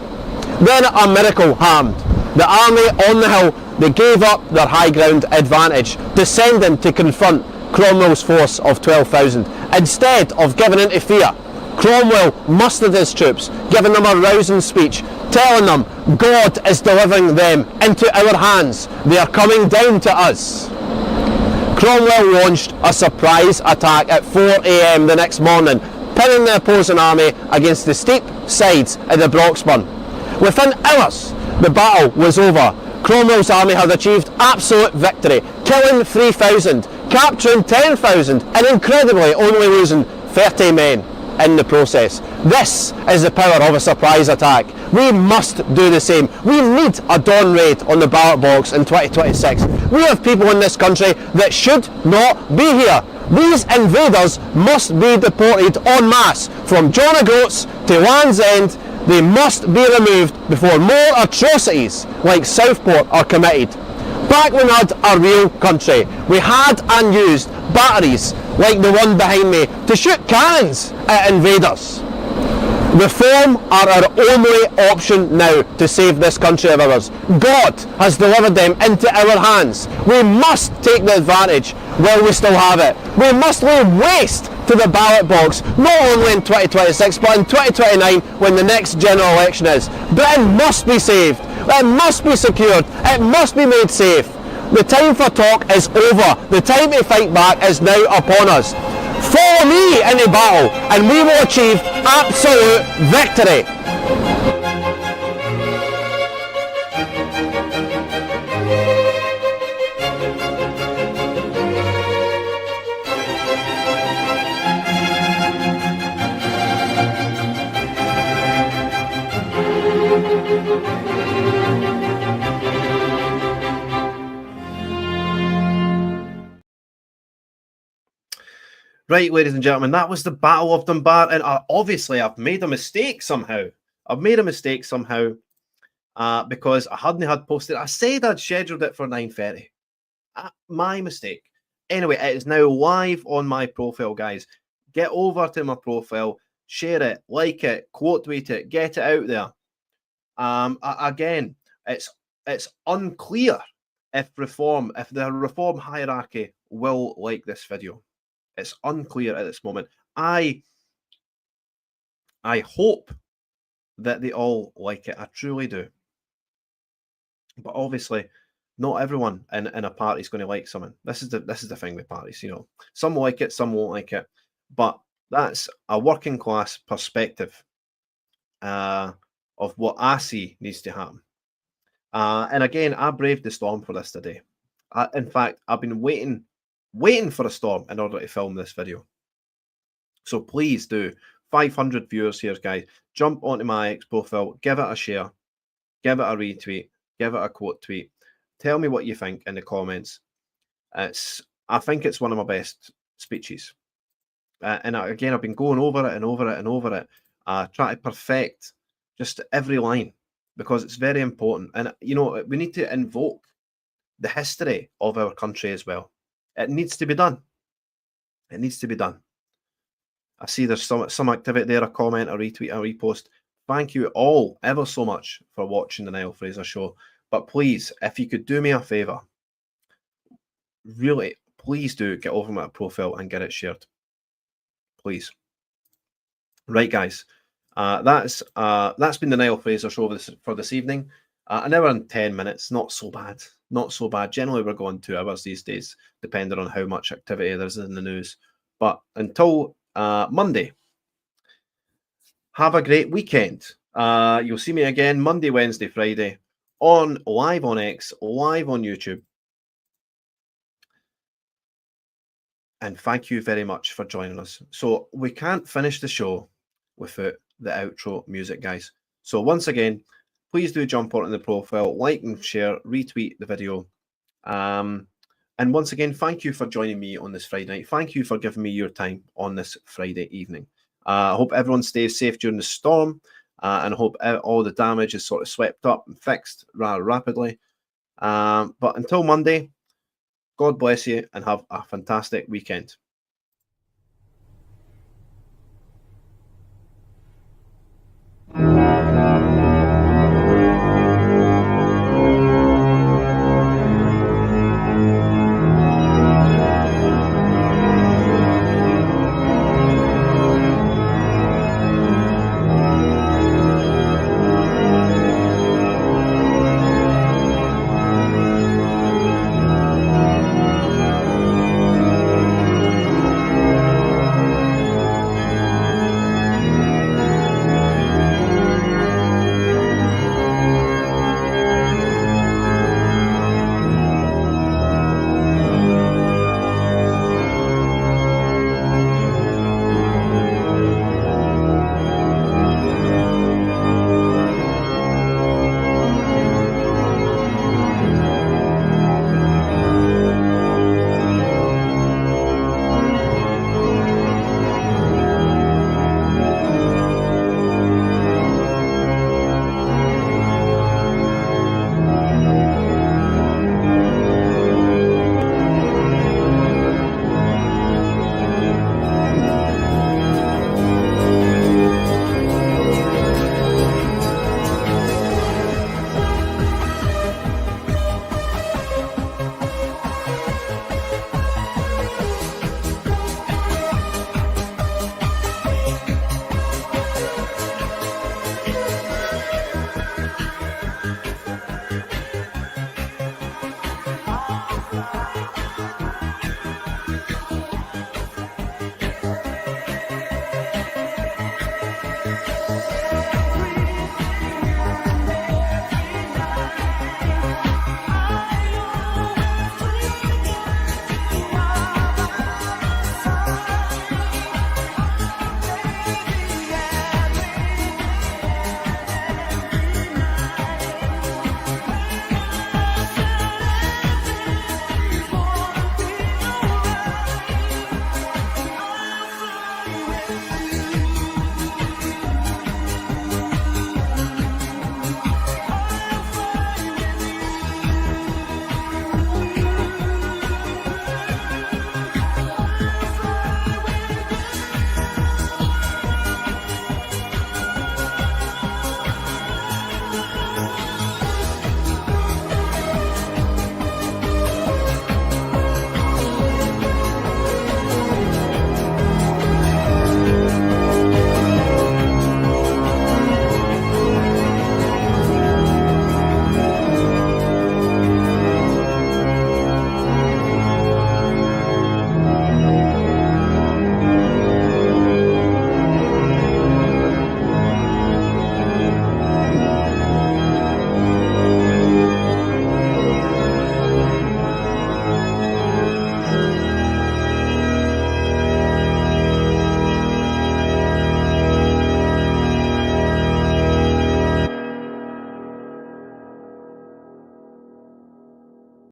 Then a miracle happened. The army on the hill, they gave up their high ground advantage, descending to confront Cromwell's force of 12,000. Instead of giving in to fear, Cromwell mustered his troops, giving them a rousing speech, telling them God is delivering them into our hands. They are coming down to us. Cromwell launched a surprise attack at 4 AM the next morning, pinning the opposing army against the steep sides of the Broxburn. Within hours, the battle was over. Cromwell's army had achieved absolute victory, killing 3,000, capturing 10,000, and incredibly only losing 30 men in the process. This is the power of a surprise attack. We must do the same. We need a dawn raid on the ballot box in 2026. We have people in this country that should not be here. These invaders must be deported en masse from John O'Groats to Land's End. They must be removed before more atrocities like Southport are committed. Back when we had a real country, we had and used batteries like the one behind me to shoot cannons at invaders. Reform are our only option now to save this country of ours. God has delivered them into our hands. We must take the advantage while we still have it. We must lay waste to the ballot box, not only in 2026 but in 2029 when the next general election is. Britain must be saved. It must be secured. It must be made safe. The time for talk is over. The time to fight back is now upon us. Follow me into battle and we will achieve absolute victory. Right, ladies and gentlemen, that was the Battle of Dunbar, and obviously I've made a mistake somehow. Because I hadn't had posted. I said I'd scheduled it for 9:30. My mistake. Anyway, it is now live on my profile, guys. Get over to my profile, share it, like it, quote tweet it, get it out there. Again, it's unclear if the reform hierarchy will like this video. It's unclear at this moment. I hope that they all like it. I truly do. But obviously, not everyone in a party is going to like something. This is the thing with parties, you know. Some like it, some won't like it. But that's a working class perspective of what I see needs to happen. And again, I braved the storm for this today. In fact, I've been waiting for a storm in order to film this video. So please do. 500 viewers here, guys. Jump onto my X profile, give it a share, give it a retweet, give it a quote tweet. Tell me what you think in the comments. I think it's one of my best speeches. And again, I've been going over it and over it and over it, trying to perfect just every line because it's very important. And, you know, we need to invoke the history of our country as well. It needs to be done. It needs to be done. I see there's some activity there, a comment, a retweet, a repost. Thank you all ever so much for watching the Niall Fraser Show. But please, if you could do me a favour, really, please do get over my profile and get it shared. Please. Right, guys. That's been the Niall Fraser Show for this evening. An hour and 10 minutes, not so bad. Not so bad. Generally, we're going 2 hours these days, depending on how much activity there's in the news. But until Monday, have a great weekend. You'll see me again Monday, Wednesday, Friday, live on X, live on YouTube. And thank you very much for joining us. So we can't finish the show without the outro music, guys. So once again, please do jump onto the profile, like and share, retweet the video. And once again, thank you for joining me on this Friday night. Thank you for giving me your time on this Friday evening. I hope everyone stays safe during the storm, and I hope all the damage is sort of swept up and fixed rather rapidly. But until Monday, God bless you and have a fantastic weekend.